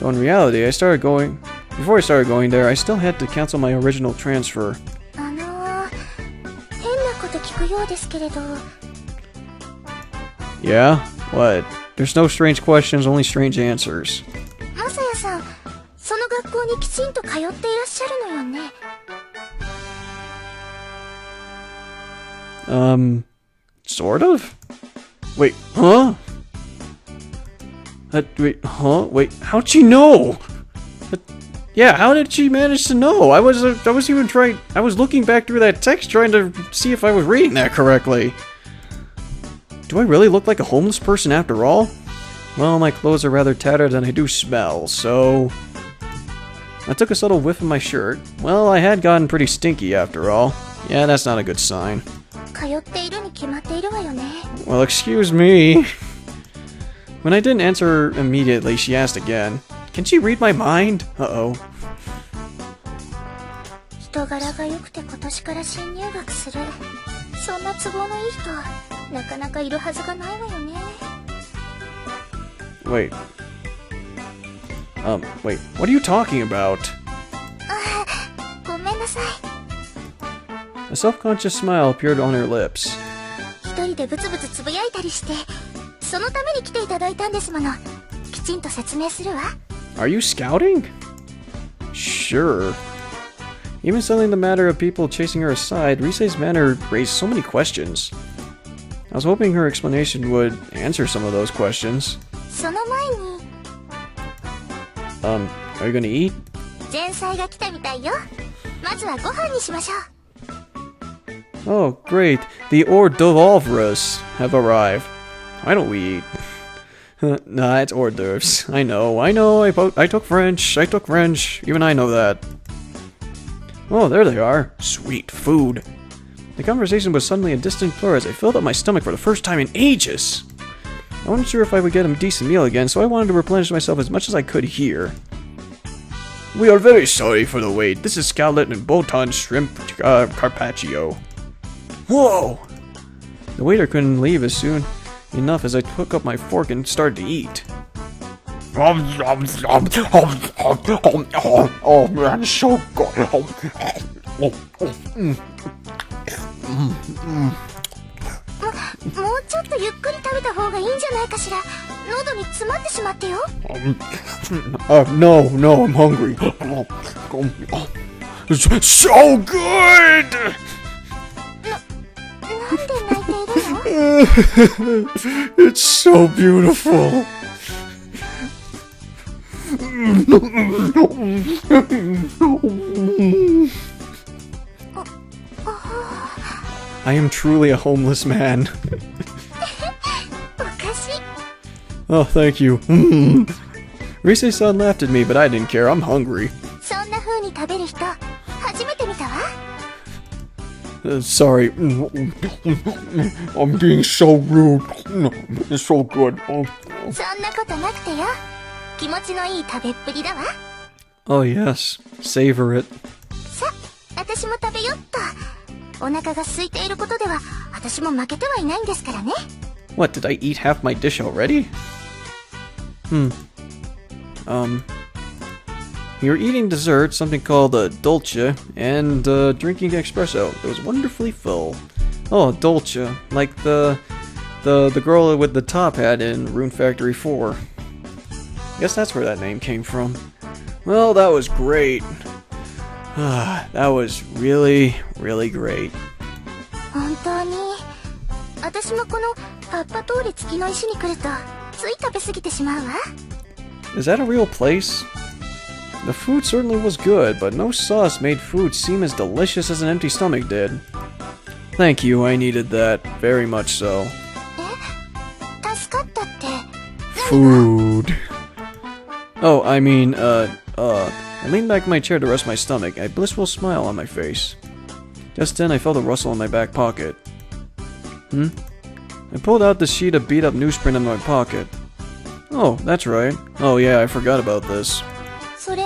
Though in reality, before I started going there, I still had to cancel my original transfer. 変なこと聞くようですけれど。Yeah? What? There's no strange questions, only strange answers. マサヤさん、その学校にきちんと通っていらっしゃるのよね。Sort of? Wait, huh? Wait, huh? Wait, how'd she know? Yeah, how did she manage to know? I was looking back through that text trying to see if I was reading that correctly. Do I really look like a homeless person after all? Well, my clothes are rather tattered and I do smell, so... I took a subtle whiff of my shirt. Well, I had gotten pretty stinky after all. Yeah, that's not a good sign. 通っているに決まっているわよね。 Well, excuse me. When I didn't answer immediately, she asked again. Can she read my mind? Uh-oh. 人柄が良くて今年から新入学する。そんな都合のいい人、なかなかいるはずがないわよね。Wait. Wait, what are you talking about? ごめんなさい。 A self-conscious smile appeared on her lips. 一人でブツブツつぶやいたりして、そのために来ていただいたんですもの。きちんと説明するわ。Are you scouting? Sure. Even settling the matter of people chasing her aside, Risei's manner raised so many questions. I was hoping her explanation would answer some of those questions. その前に、are you gonna eat? 前菜が来たみたいよ。まずはご飯にしましょう。 Oh, great. The hors d'oeuvres have arrived. Why don't we eat? Nah, it's hors d'oeuvres. I know. I took French. Even I know that. Oh, there they are. Sweet food. The conversation was suddenly a distant blur as I filled up my stomach for the first time in ages. I wasn't sure if I would get a decent meal again, so I wanted to replenish myself as much as I could here. We are very sorry for the wait. This is scallop and Botan shrimp carpaccio. Whoa! The waiter couldn't leave as soon enough as I took up my fork and started to eat. Oh man, so good. もうちょっとゆっくり食べた方がいいんじゃないかしら。喉に詰まってしまってよ。No, I'm hungry. It's so good! なんで泣いているの？ It's so beautiful. I am truly a homeless man. おかしい。 Oh, thank you. Risei-san laughed at me, but I didn't care. I'm hungry. そんな風に食べる人、初めて見たわ。Sorry. I'm being so rude. It's so good. そんなことなくてよ。気持ちのいい食べっぷりだわ。 Oh, yes. Savor it. さ、私も食べよっと。お腹が空いていることでは、私も負けてはいないんですからね。What, did I eat half my dish already? We were eating dessert, something called dolce, and drinking espresso. It was wonderfully full. Oh, dolce, like the girl with the top hat in Rune Factory 4. Guess that's where that name came from. Well, that was great. That was really, really great. 本当に私もこの葉っぱ通り付きの石に来るとつい食べ過ぎてしまうわ。 Is that a real place? The food certainly was good, but no sauce made food seem as delicious as an empty stomach did. Thank you, I needed that. Very much so. え、助かったって。Food. Oh, I mean, I leaned back in my chair to rest my stomach, a blissful smile on my face. Just then, I felt a rustle in my back pocket. I pulled out the sheet of beat-up newsprint in my pocket. Oh, that's right. Oh yeah, I forgot about this. それ、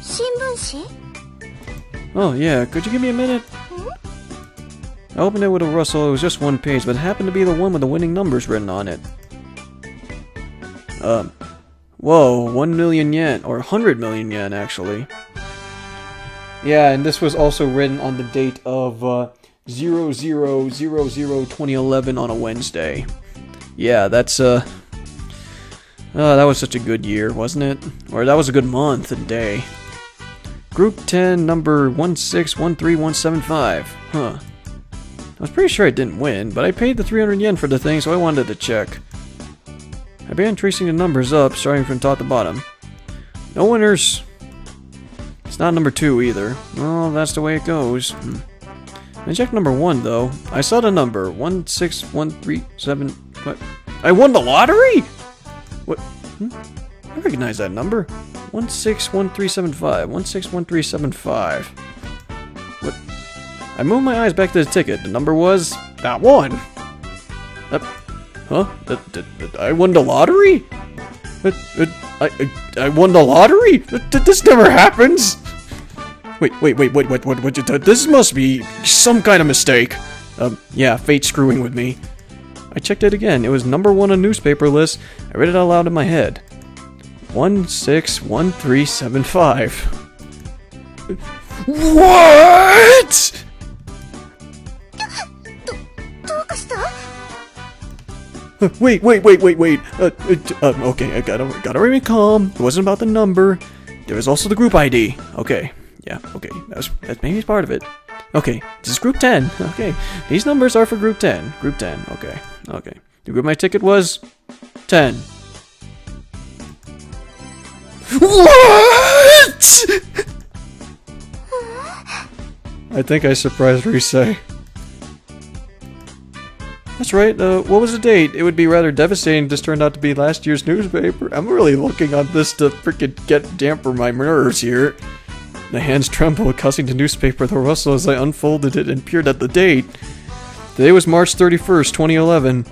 新聞紙？ Oh yeah, could you give me a minute? I opened it with a rustle. It was just one page, but it happened to be the one with the winning numbers written on it. Whoa, 1 million yen, or 100 million yen, actually. Yeah, and this was also written on the date of 00/00/2011 on a Wednesday. Yeah, that's that was such a good year, wasn't it? Or that was a good month and day. Group 10, number 1613175. Huh. I was pretty sure I didn't win, but I paid the 300 yen for the thing, so I wanted to check. I began tracing the numbers up, starting from top to bottom. No winners. It's not number 2 either. Well, that's the way it goes. I checked number 1 though. I saw the number 16137. What? I won the lottery? What? I recognize that number. 161375. 161375. What? I moved my eyes back to the ticket. The number was that one. Huh? I won the lottery? I won the lottery? This never happens! Wait, this must be some kind of mistake. Yeah, fate screwing with me. I checked it again. It was number 1 on newspaper list. I read it out loud in my head. 161375. What?! どうかした？ Wait. Okay, I gotta remain calm. It wasn't about the number. There was also the group ID. Okay, yeah, okay, that's maybe part of it. Okay, this is group 10. Okay, these numbers are for group 10. Group 10. Okay. The group my ticket was 10. What? I think I surprised Risei. That's right, what was the date? It would be rather devastating if this turned out to be last year's newspaper. I'm really looking on this to freaking damper my nerves here. My hands trembled, causing the newspaper to rustle as I unfolded it and peered at the date. Today was March 31st, 2011.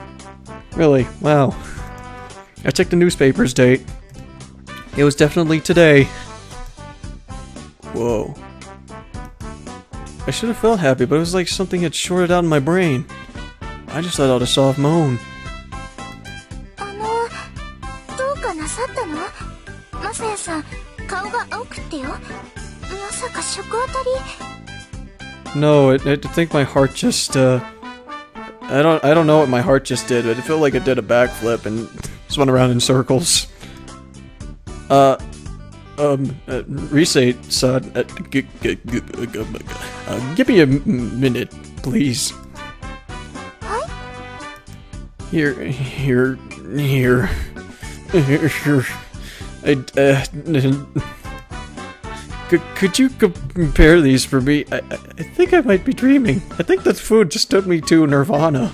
Really? Wow. I checked the newspaper's date. It was definitely today. Whoa. I should have felt happy, but it was like something had shorted out in my brain. I just let out a soft moan. どうかなさったの？マサヤさん、顔が青くってよ。まさか食当たり？ No, I think my heart just, I don't know what my heart just did, but it felt like it did a backflip and spun around in circles. Risei-san, give me a minute, please. Here. Could you compare these for me? I think I might be dreaming. I think that food just took me to Nirvana.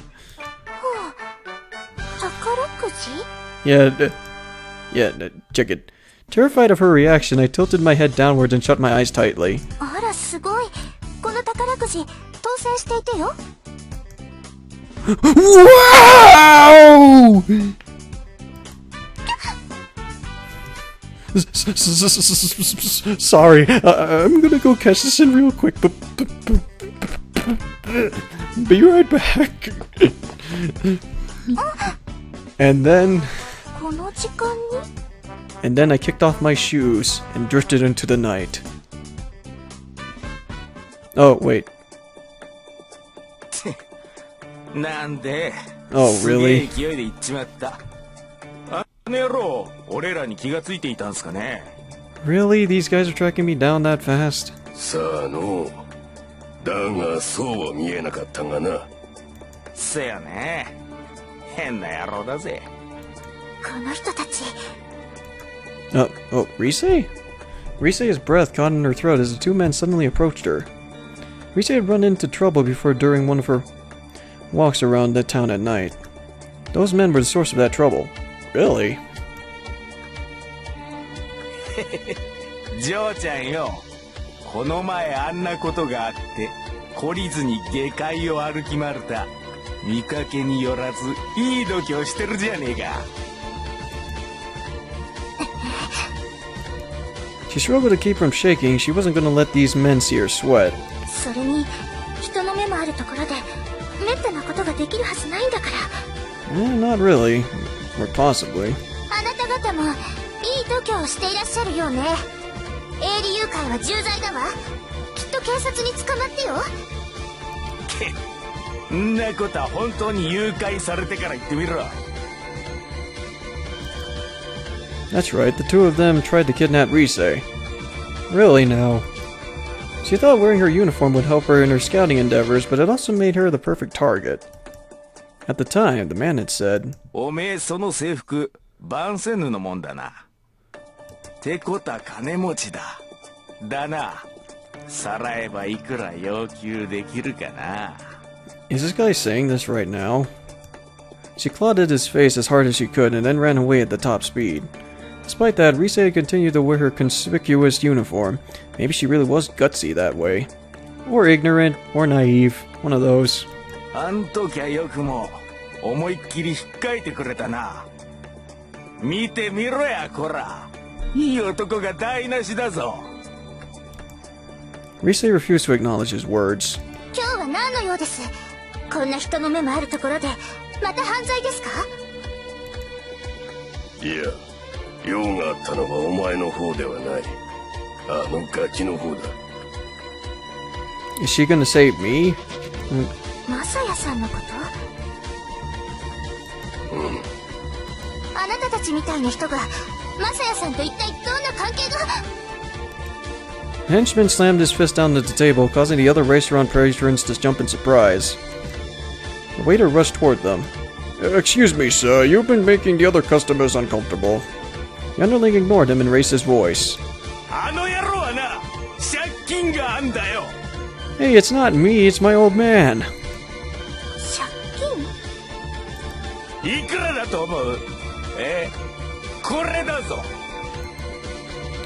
宝くじ？ Yeah, check it. Terrified of her reaction, I tilted my head downwards and shut my eyes tightly. あら、すごい。この宝くじ、当選していてよ。 Wow! Sorry, I'm gonna go catch this in real quick, but be right back. And then... この時間に？ And then I kicked off my shoes and drifted into the night. Oh, wait. なんで Oh, really? すげえ勢いで行っちまった。野郎、俺らに気がついていたんすかね。 Really? These guys are tracking me down that fast? さあのだがそうは見えなかったがな。せやね。変な野郎だぜ。この人たち。Oh, Rise? Rise's breath caught in her throat as the two men suddenly approached her. Rise had run into trouble before during one of her walks around the town at night. Those men were the source of that trouble. Really? ジョーちゃんよ。この前あんなことがあって懲りずに下界を歩き回るた。見かけによらずいい度胸してるじゃねえか。She struggled to keep from shaking. She wasn't going to let these men see her sweat. それに人の目もあるところでめったなことができるはずないんだから。Not really. Or possibly. あなた方もいい度胸をしていらっしゃるようね。営利誘拐は重罪だわ。きっと警察に捕まってよ。けんなことは本当に誘拐されてから言ってみろ。That's right, the two of them tried to kidnap Rise. Really now? She thought wearing her uniform would help her in her scouting endeavors, but it also made her the perfect target. At the time, the man had said, おめえその制服万世ヌのもんだな。てこた金持ちだ。だな。さらえばいくら要求できるかな。 Is this guy saying this right now? She clawed at his face as hard as she could and then ran away at the top speed. Despite that, Rise had continued to wear her conspicuous uniform. Maybe she really was gutsy that way. Or ignorant, or naive. One of those. あんときゃよくも思いっきり引っかいてくれたな。見てみろやこら。いい男が台無しだぞ。Rise refused to acknowledge his words. 今日は何の用です。こんな人の目もあるところでまた犯罪ですか。いや用があったのはお前の方ではない。あのガキの方だ。 Is she gonna save me? マサヤさんのこと。あなたたちみたいな人がマサヤさんと一体どんな関係が。 The henchman slammed his fist down at the table, causing the other restaurant patrons to jump in surprise. The waiter rushed toward them. Excuse me, sir, you've been making the other customers uncomfortable. The underling ignored him and raised his voice. あの野郎はな、借金があんだよ。 Hey, it's not me, it's my old man. 借金。いくらだと思う？これだぞ。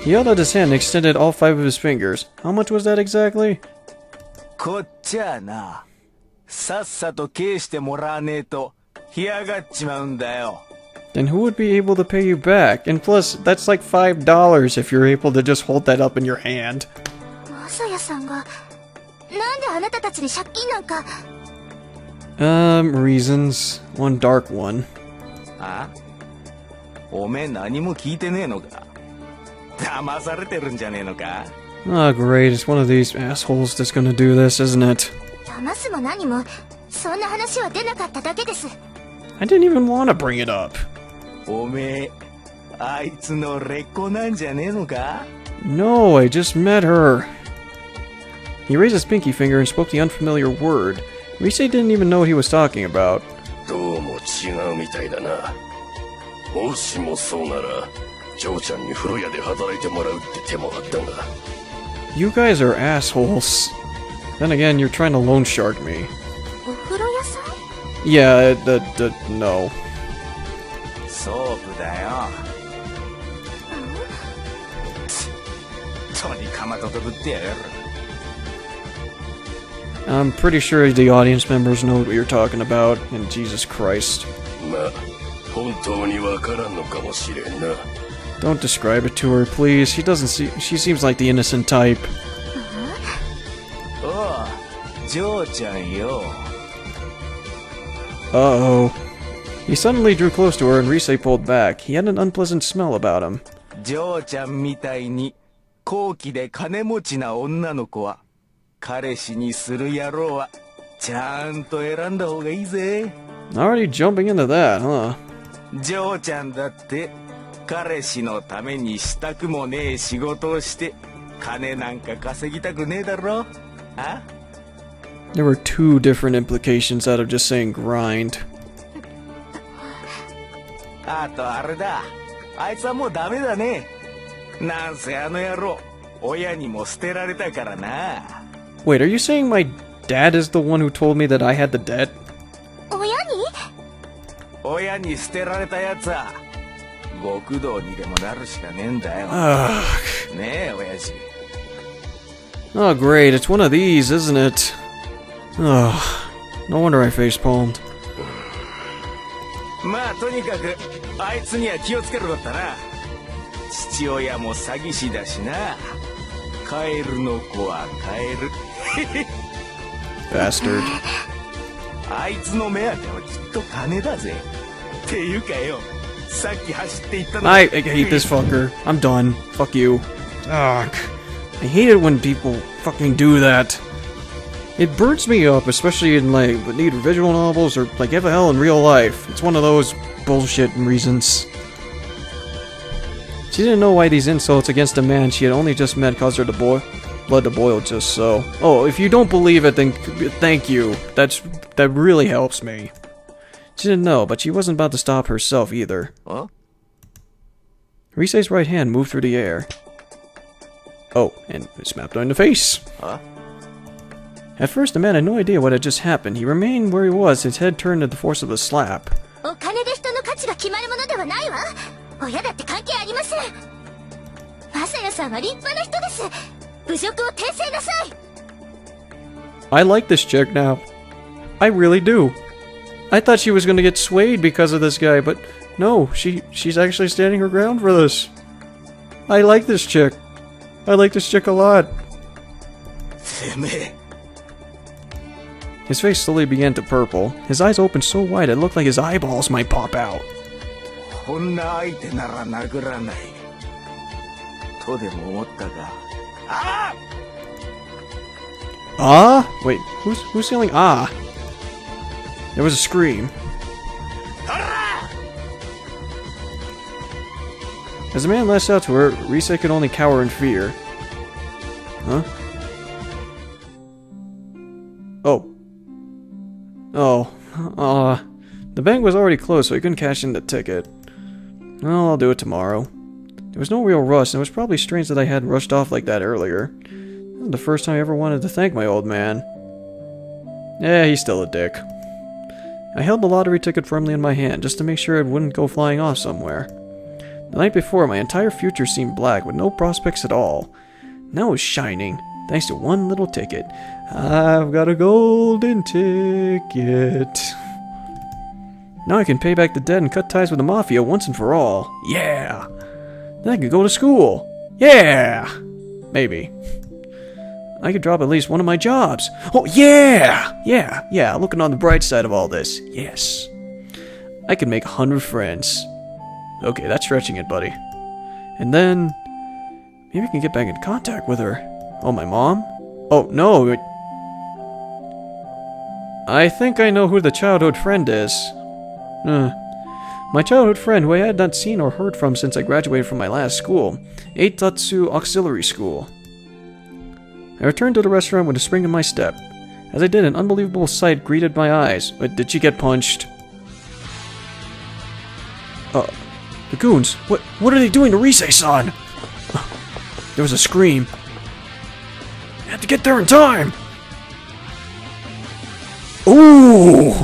He held out his hand and extended all 5 of his fingers. How much was that exactly? こっちはな、さっさと返してもらわねえと干上がっちまうんだよ。 Then who would be able to pay you back? And plus, that's like $5 if you're able to just hold that up in your hand. マサヤさんがなんであなたたちに借金なんか。Reasons. One dark one. あ？おめえ何も聞いてねえのか？騙されてるんじゃねえのか？ Oh, great. It's one of these assholes that's gonna do this, isn't it? 騙すも何もそんな話は出なかっただけです。 I didn't even want to bring it up. おめえ、あいつの劣子なんじゃねえのか？ No, I just met her. He raised his pinky finger and spoke the unfamiliar word. Rise didn't even know what he was talking about. どうも違うみたいだな。もしもそうならジョーちゃんに風呂屋で働いてもらうって手もあったが。 You guys are assholes. Then again, you're trying to loan shark me. お風呂屋さん。 Yeah, no. ソープだよ。とにかまととぶってやがる。 I'm pretty sure the audience members know what you're talking about, and Jesus Christ. まあ本当にわからんのかもしれんな。 Don't describe it to her, please. She seems like the innocent type. おう、ジョーちゃんよ。 Uh-oh. He suddenly drew close to her and Rise pulled back. He had an unpleasant smell about him. ジョーちゃんみたいに高貴で金持ちな女の子は彼氏にする野郎はちゃんと選んだ方がいいぜ。 Already jumping into that, huh? ジョーちゃんだって彼氏のためにしたくもねえ仕事をして金なんか稼ぎたくねえだろあ There were two different implications out of just saying grind. あとあれだあいつはもうダメだねなんせあの野郎親にも捨てられたからな Wait, are you saying my dad is the one who told me that I had the debt? 親に？親に捨てられたやつは極道にでもなるしかねえんだよ Ugh. ねえ親父 Oh, great. It's one of these, isn't it? Ugh. No wonder I facepalmed. まあとにかくあいつには気をつけることだな父親も詐欺師だしなカエルの子はカエル Bastard. あいつの目当てはきっと金だぜっていうかよさっき走っていったの I hate this fucker. I'm done. Fuck you. Ugh. I hate it when people fucking do that. It burns me up, especially in like neat visual novels or like FL in real life. It's one of those bullshit reasons. She didn't know why these insults against a man she had only just met caused her to blood to boil just so. Oh, if you don't believe it, then thank you. That really helps me. She didn't know, but she wasn't about to stop herself either. Huh? Risei's right hand moved through the air. Oh, and it smacked her in the face. Huh? At first, the man had no idea what had just happened. He remained where he was, his head turned to the force of the slap. お金で人の価値が決まるものではないわ。親だって関係ありません。マサヤさんは立派な人です。侮辱を訂正なさい。I like this chick now. I really do. I thought she was gonna get swayed because of this guy, but no, she's actually standing her ground for this. I like this chick. I like this chick a lot. てめえ His face slowly began to purple. His eyes opened so wide it looked like his eyeballs might pop out. こんな相手なら殴らないとでも思ったがああ Ah? Wait, who's yelling ah? There was a scream. As the man lashed out to her, Risei could only cower in fear. Huh? Oh. Oh. The bank was already closed, so he couldn't cash in the ticket. Well, I'll do it tomorrow. There was no real rush, and it was probably strange that I hadn't rushed off like that earlier. This was the first time I ever wanted to thank my old man. Yeah, he's still a dick. I held the lottery ticket firmly in my hand, just to make sure it wouldn't go flying off somewhere. The night before, my entire future seemed black, with no prospects at all. Now it was shining, thanks to one little ticket. I've got a golden ticket. Now I can pay back the debt and cut ties with the Mafia once and for all. Yeah! Then I could go to school. Yeah! Maybe. I could drop at least one of my jobs. Oh, yeah! Yeah, looking on the bright side of all this. Yes. I could make 100 friends. Okay, that's stretching it, buddy. And then... maybe I can get back in contact with her. Oh, my mom? Oh, no. I think I know who the childhood friend is. My childhood friend, who I had not seen or heard from since I graduated from my last school, Eitatsu Auxiliary School. I returned to the restaurant with a spring in my step. As I did, an unbelievable sight greeted my eyes. Did she get punched? The goons! What are they doing to Risei-san? There was a scream. I had to get there in time! Ooh!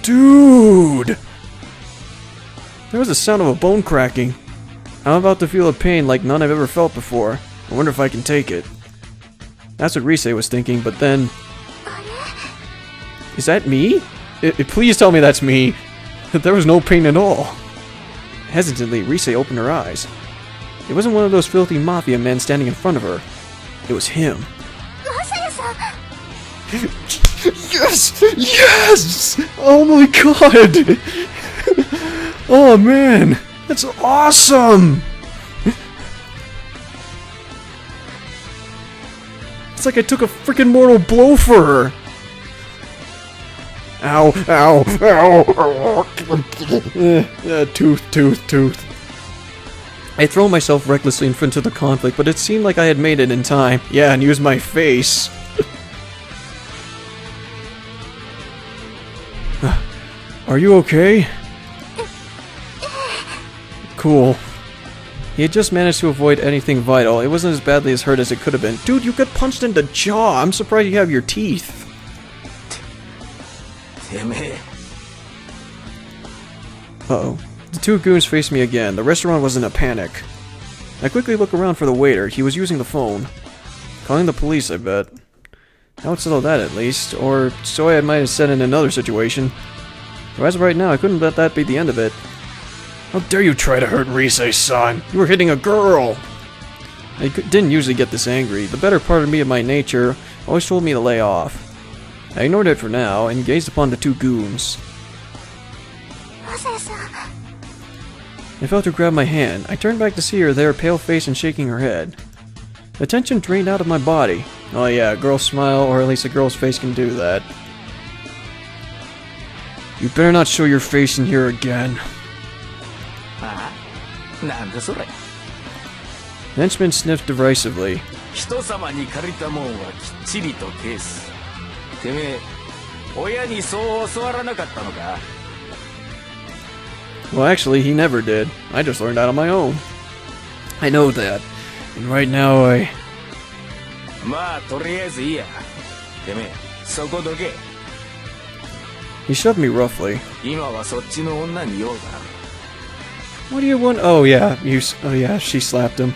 Dude! There was the sound of a bone cracking. I'm about to feel a pain like none I've ever felt before. I wonder if I can take it. That's what Risei was thinking, but then... Is that me? Please tell me that's me. There was no pain at all. Hesitantly, Risei opened her eyes. It wasn't one of those filthy mafia men standing in front of her. It was him. Yes! Yes! Oh my god! Oh man! That's awesome! It's like I took a freaking mortal blow for her! Ow, ow, ow. Tooth. I throw myself recklessly in front of the conflict, but it seemed like I had made it in time. Yeah, and used my face. Are you okay? Cool. He had just managed to avoid anything vital. It wasn't as badly as hurt as it could have been. Dude, you got punched in the jaw. I'm surprised you have your teeth. Uh-oh. The two goons faced me again. The restaurant was in a panic. I quickly look around for the waiter. He was using the phone. Calling the police, I bet. That would settle that at least. Or so I might have said in another situation. So as of right now, I couldn't let that be the end of it. How dare you try to hurt Rise-san? You were hitting a girl! I didn't usually get this angry. The better part of me and my nature always told me to lay off. I ignored it for now and gazed upon the two goons. I felt her grab my hand. I turned back to see her there, pale-faced and shaking her head. The tension drained out of my body. Oh yeah, a girl's smile, or at least a girl's face can do that. You better not show your face in here again. The henchman sniffed derisively. Well, actually, he never did. I just learned that on my own. I know that. And right now, He shoved me roughly. What do you want? Oh yeah, she slapped him.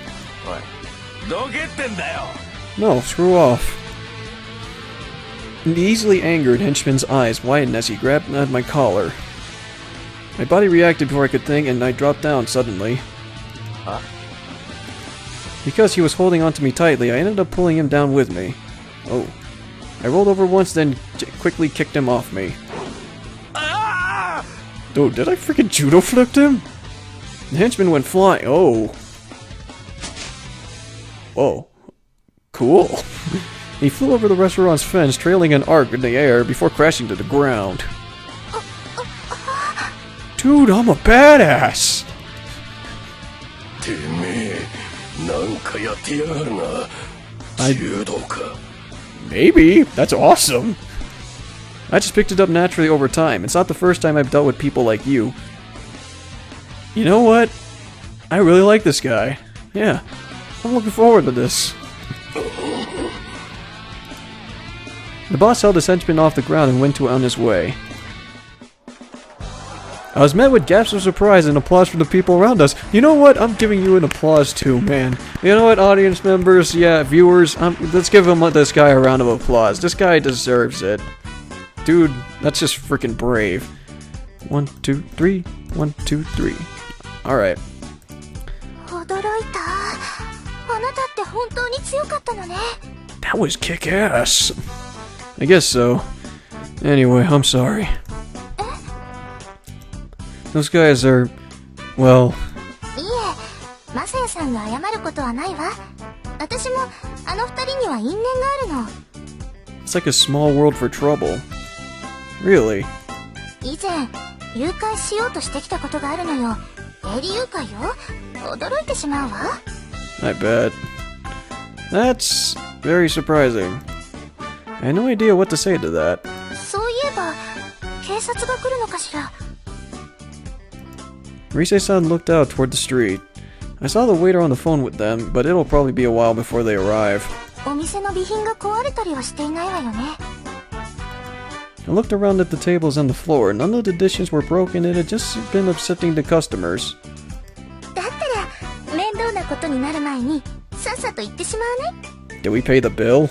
No, screw off. The easily angered henchman's eyes widened as he grabbed at my collar. My body reacted before I could think, and I dropped down suddenly. Because he was holding onto me tightly, I ended up pulling him down with me. Oh. I rolled over once, then quickly kicked him off me. Dude, did I freaking judo flipped him? The henchman went flying. Oh. Whoa. Cool. He flew over the restaurant's fence, trailing an arc in the air before crashing to the ground. Dude, I'm a badass! Maybe. That's awesome. I just picked it up naturally over time. It's not the first time I've dealt with people like you. You know what? I really like this guy. Yeah. I'm looking forward to this. The boss held his henchman off the ground and went on his way. I was met with gasps of surprise and applause from the people around us. You know what? I'm giving you an applause too, man. You know what, audience members? Yeah, viewers, let's give this guy a round of applause. This guy deserves it. Dude, that's just freaking brave. 1, 2, 3. 1, 2, 3. Alright. That was kick-ass. I guess so. Anyway, I'm sorry. Those guys are, well... It's like a small world for trouble. Really? I bet. That's very surprising. I had no idea what to say to that. Rise-san looked out toward the street. I saw the waiter on the phone with them, but it'll probably be a while before they arrive. I looked around at the tables and the floor. None of the dishes were broken, it had just been upsetting the customers. Did we pay the bill?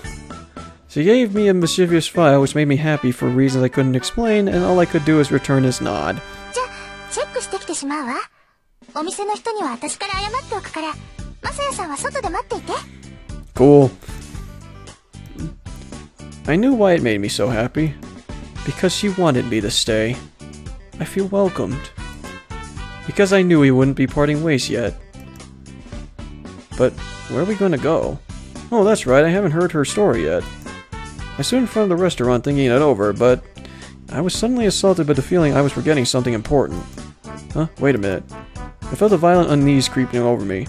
She gave me a mischievous smile, which made me happy for reasons I couldn't explain, and all I could do is return his nod. Cool. I knew why it made me so happy. Because she wanted me to stay. I feel welcomed. Because I knew we wouldn't be parting ways yet. But where are we going to go? Oh, that's right, I haven't heard her story yet. I stood in front of the restaurant thinking it over, but I was suddenly assaulted by the feeling I was forgetting something important. Huh? Wait a minute. I felt a violent unease creeping over me.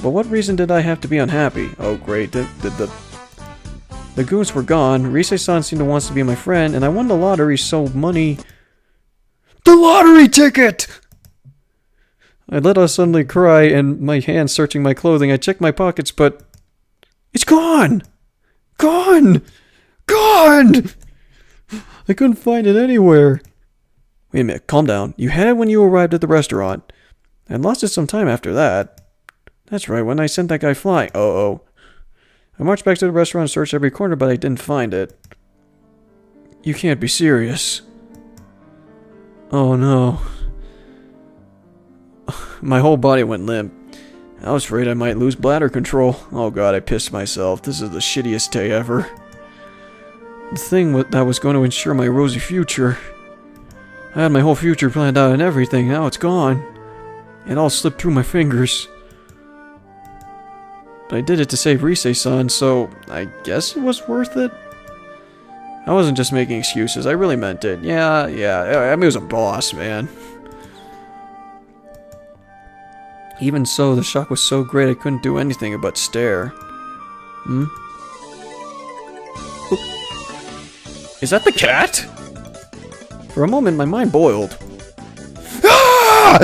But what reason did I have to be unhappy? Oh great, the goons were gone, Rise-san seemed to want to be my friend, and I won the lottery, so money... The lottery ticket! I let out suddenly cry, and my hands searching my clothing. I checked my pockets, but... It's gone! Gone! Gone! I couldn't find it anywhere. Wait a minute, calm down. You had it when you arrived at the restaurant. I lost it some time after that. That's right, when I sent that guy flying. Uh-oh. I marched back to the restaurant and searched every corner, but I didn't find it. You can't be serious. Oh no. My whole body went limp. I was afraid I might lose bladder control. Oh god, I pissed myself. This is the shittiest day ever. The thing that was going to ensure my rosy future. I had my whole future planned out and everything. Now it's gone. It all slipped through my fingers. But I did it to save Rise-san, so I guess it was worth it. I wasn't just making excuses. I really meant it. Yeah. I mean, it was a boss, man. Even so, the shock was so great I couldn't do anything but stare. Hmm? Is that the cat? For a moment, my mind boiled. Ah!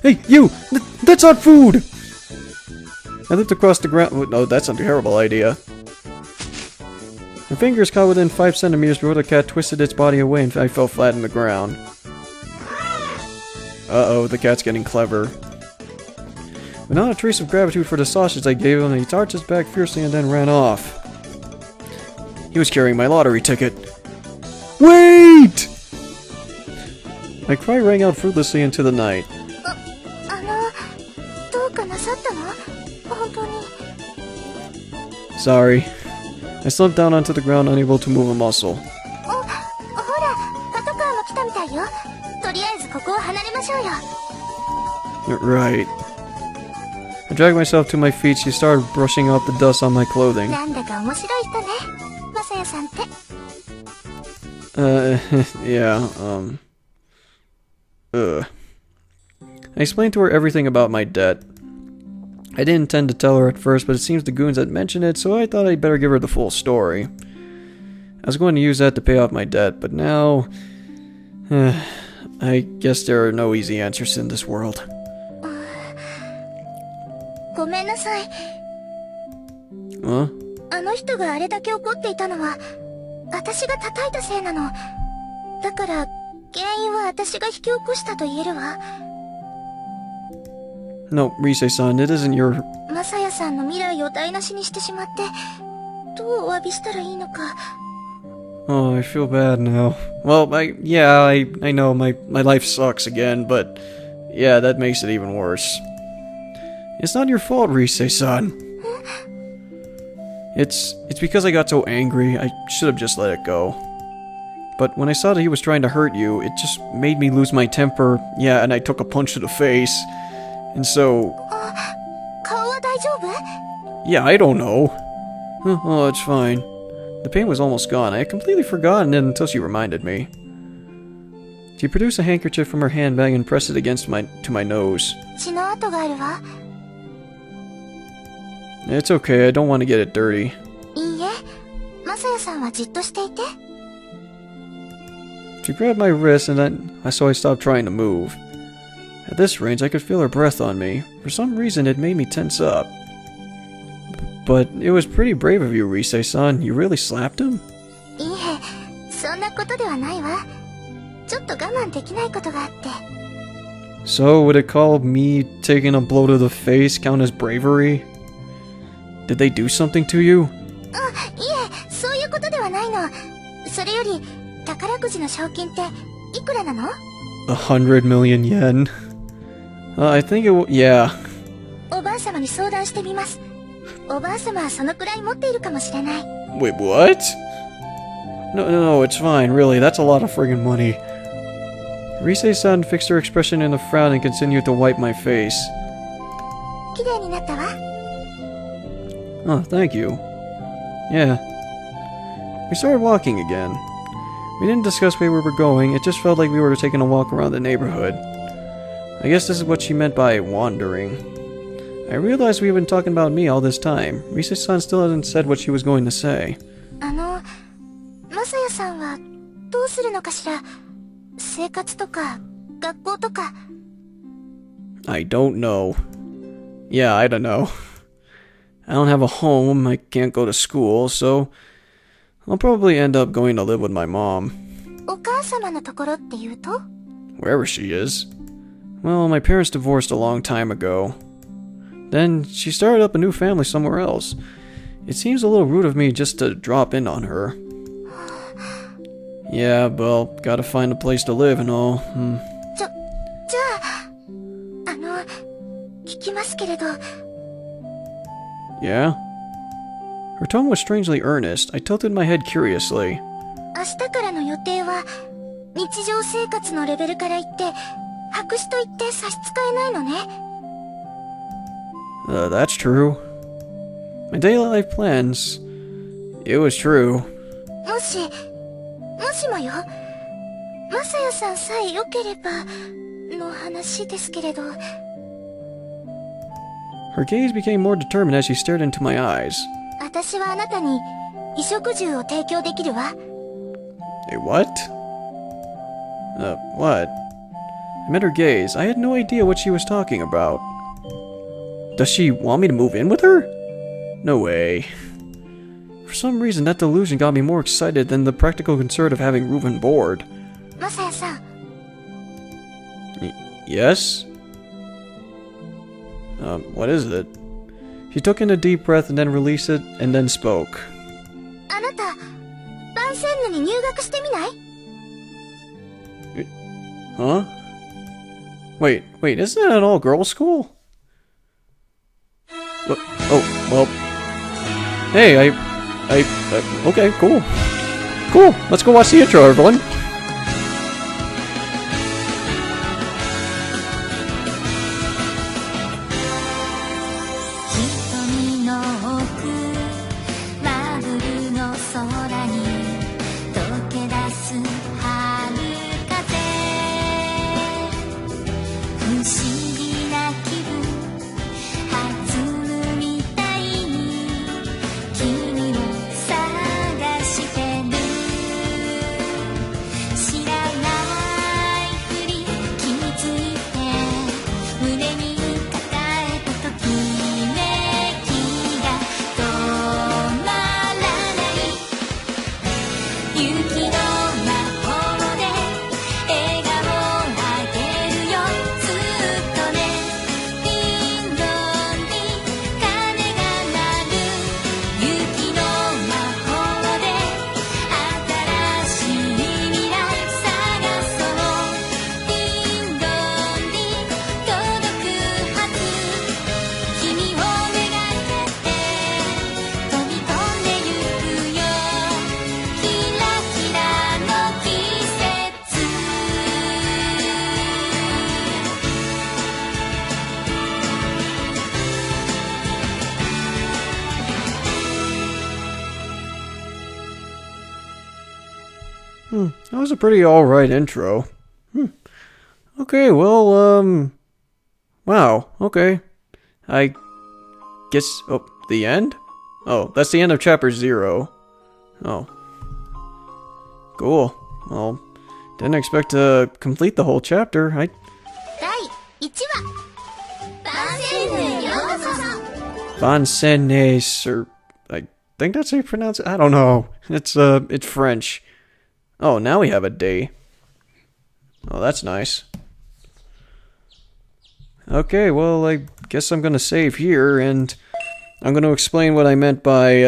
Hey, you! That's not food! I looked across the ground. No, that's a terrible idea. My fingers caught within 5 centimeters before the cat twisted its body away and I fell flat on the ground. Uh-oh, the cat's getting clever. Without a trace of gratitude for the sausage I gave him, he arched his back fiercely and then ran off. He was carrying my lottery ticket. Wait! My cry rang out fruitlessly into the night. Sorry. I slumped down onto the ground, unable to move a muscle. Right. I dragged myself to my feet. She started brushing off the dust on my clothing. Yeah, I explained to her everything about my debt. I didn't intend to tell her at first, but it seems the goons had mentioned it, so I thought I'd better give her the full story. I was going to use that to pay off my debt, but now... I guess there are no easy answers in this world. Huh? No, Rise-san, it isn't your... Oh, I feel bad now. Well, I know my life sucks again, but yeah, that makes it even worse. It's not your fault, Rise-san. It's because I got so angry, I should have just let it go. But when I saw that he was trying to hurt you, it just made me lose my temper, yeah, and I took a punch to the face. And so... Yeah, I don't know. Oh, it's fine. The pain was almost gone. I had completely forgotten it until she reminded me. She produced a handkerchief from her handbag and pressed it against my nose. It's okay, I don't want to get it dirty. She grabbed my wrist and then so I stopped trying to move. At this range, I could feel her breath on me. For some reason, it made me tense up. But it was pretty brave of you, Rise-san. You really slapped him? So, would it call me taking a blow to the face count as bravery? Did they do something to you? 100 million yen. I think it will. Yeah. Wait, what? No, it's fine, really. That's a lot of friggin' money. Rise-san fixed her expression in a frown and continued to wipe my face. Oh, thank you. Yeah, We started walking again. We didn't discuss where we were going, it just felt like we were taking a walk around the neighborhood. I guess this is what she meant by wandering. I realized we've been talking about me all this time. Risa-san still hasn't said what she was going to say. マサヤさんはどうするのかしら。生活とか学校とか。I don't know. Yeah, I don't know. I don't have a home, I can't go to school, so I'll probably end up going to live with my mom. お母様のところって言うと Wherever she is. Well, my parents divorced a long time ago. Then she started up a new family somewhere else. It seems a little rude of me just to drop in on her. Yeah, well, gotta find a place to live and all. じゃあ聞きますけれど Yeah? Her tone was strangely earnest. I tilted my head curiously. 明日からの予定は日常生活のレベルから言って白紙と言って差し支えないのね That's true. My daily life plans. It was true. もしもよマサヤさんさえ良ければの話ですけれど Her gaze became more determined as she stared into my eyes. 私はあなたに衣食住を提供できるわ What? What? I met her gaze. I had no idea what she was talking about. Does she want me to move in with her? No way. For some reason, that delusion got me more excited than the practical concern of having Reuben bored. マサヤさん Yes? What is it? She took in a deep breath and then released it, and then spoke. あなたバンセンヌに入学してみない Huh? Wait, isn't that an all-girls school? What? Oh, well... Hey, okay, cool. Cool, let's go watch the intro, everyone. That was a pretty alright intro. Okay, well, wow, okay. I guess, oh, the end? Oh, that's the end of chapter 0. Oh. Cool. Well, didn't expect to complete the whole chapter. 第1話バンセンヌへようこそ Vansenes, or I think that's how you pronounce it. I don't know. It's French. Oh, now we have a day. Oh, that's nice. Okay, well, I guess I'm gonna save here, and I'm gonna explain what I meant by,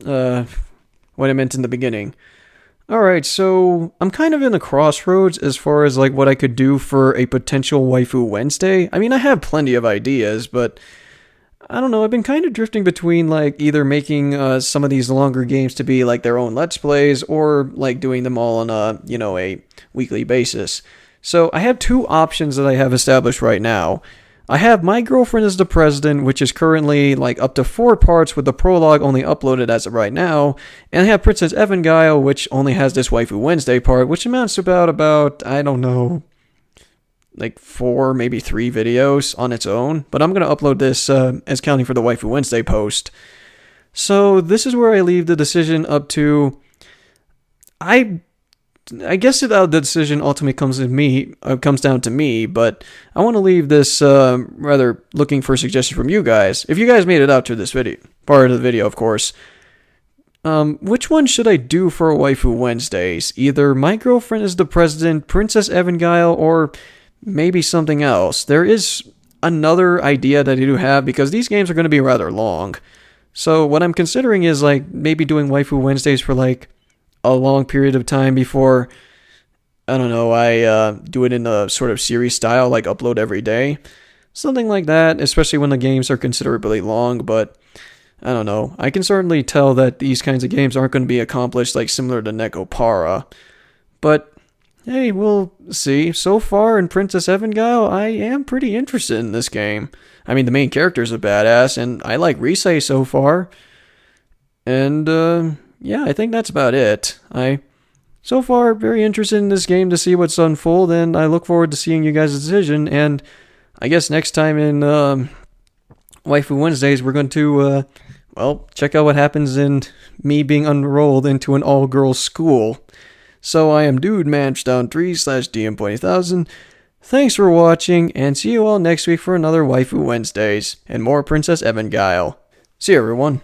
what I meant in the beginning. Alright, so I'm kind of in a crossroads as far as, like, what I could do for a potential Waifu Wednesday. I mean, I have plenty of ideas, but I don't know, I've been kind of drifting between, like, either making some of these longer games to be, like, their own Let's Plays, or, like, doing them all on a, you know, a weekly basis. So, I have two options that I have established right now. I have My Girlfriend is the President, which is currently like up to 4 parts with the prologue only uploaded as of right now. And I have Princess Evangile, which only has this Waifu Wednesday part, which amounts to about, I don't know, like 4, maybe 3 videos on its own. But I'm going to upload this as counting for the Waifu Wednesday post. So this is where I leave the decision up to... I guess the decision ultimately comes down to me, but I want to leave this rather looking for suggestions from you guys. If you guys made it out to this video, part of the video, of course. Which one should I do for Waifu Wednesdays? Either My Girlfriend is the President, Princess Evangile, or maybe something else. There is another idea that I do have, because these games are going to be rather long. So what I'm considering is like maybe doing Waifu Wednesdays for like a long period of time before, I don't know, I do it in a sort of series style, like upload every day. Something like that, especially when the games are considerably long, but I don't know. I can certainly tell that these kinds of games aren't going to be accomplished like similar to Nekopara. But, hey, we'll see. So far in Princess Evangile, I am pretty interested in this game. I mean, the main character's a badass, and I like Risei so far. And, yeah, I think that's about it. So far, very interested in this game to see what's unfold, and I look forward to seeing you guys' decision. And I guess next time in Waifu Wednesdays, we're going to, check out what happens in me being enrolled into an all-girls school. So I am DudeManchdown3/DM20,000. Thanks for watching, and see you all next week for another Waifu Wednesdays and more Princess Evangile. See you, everyone.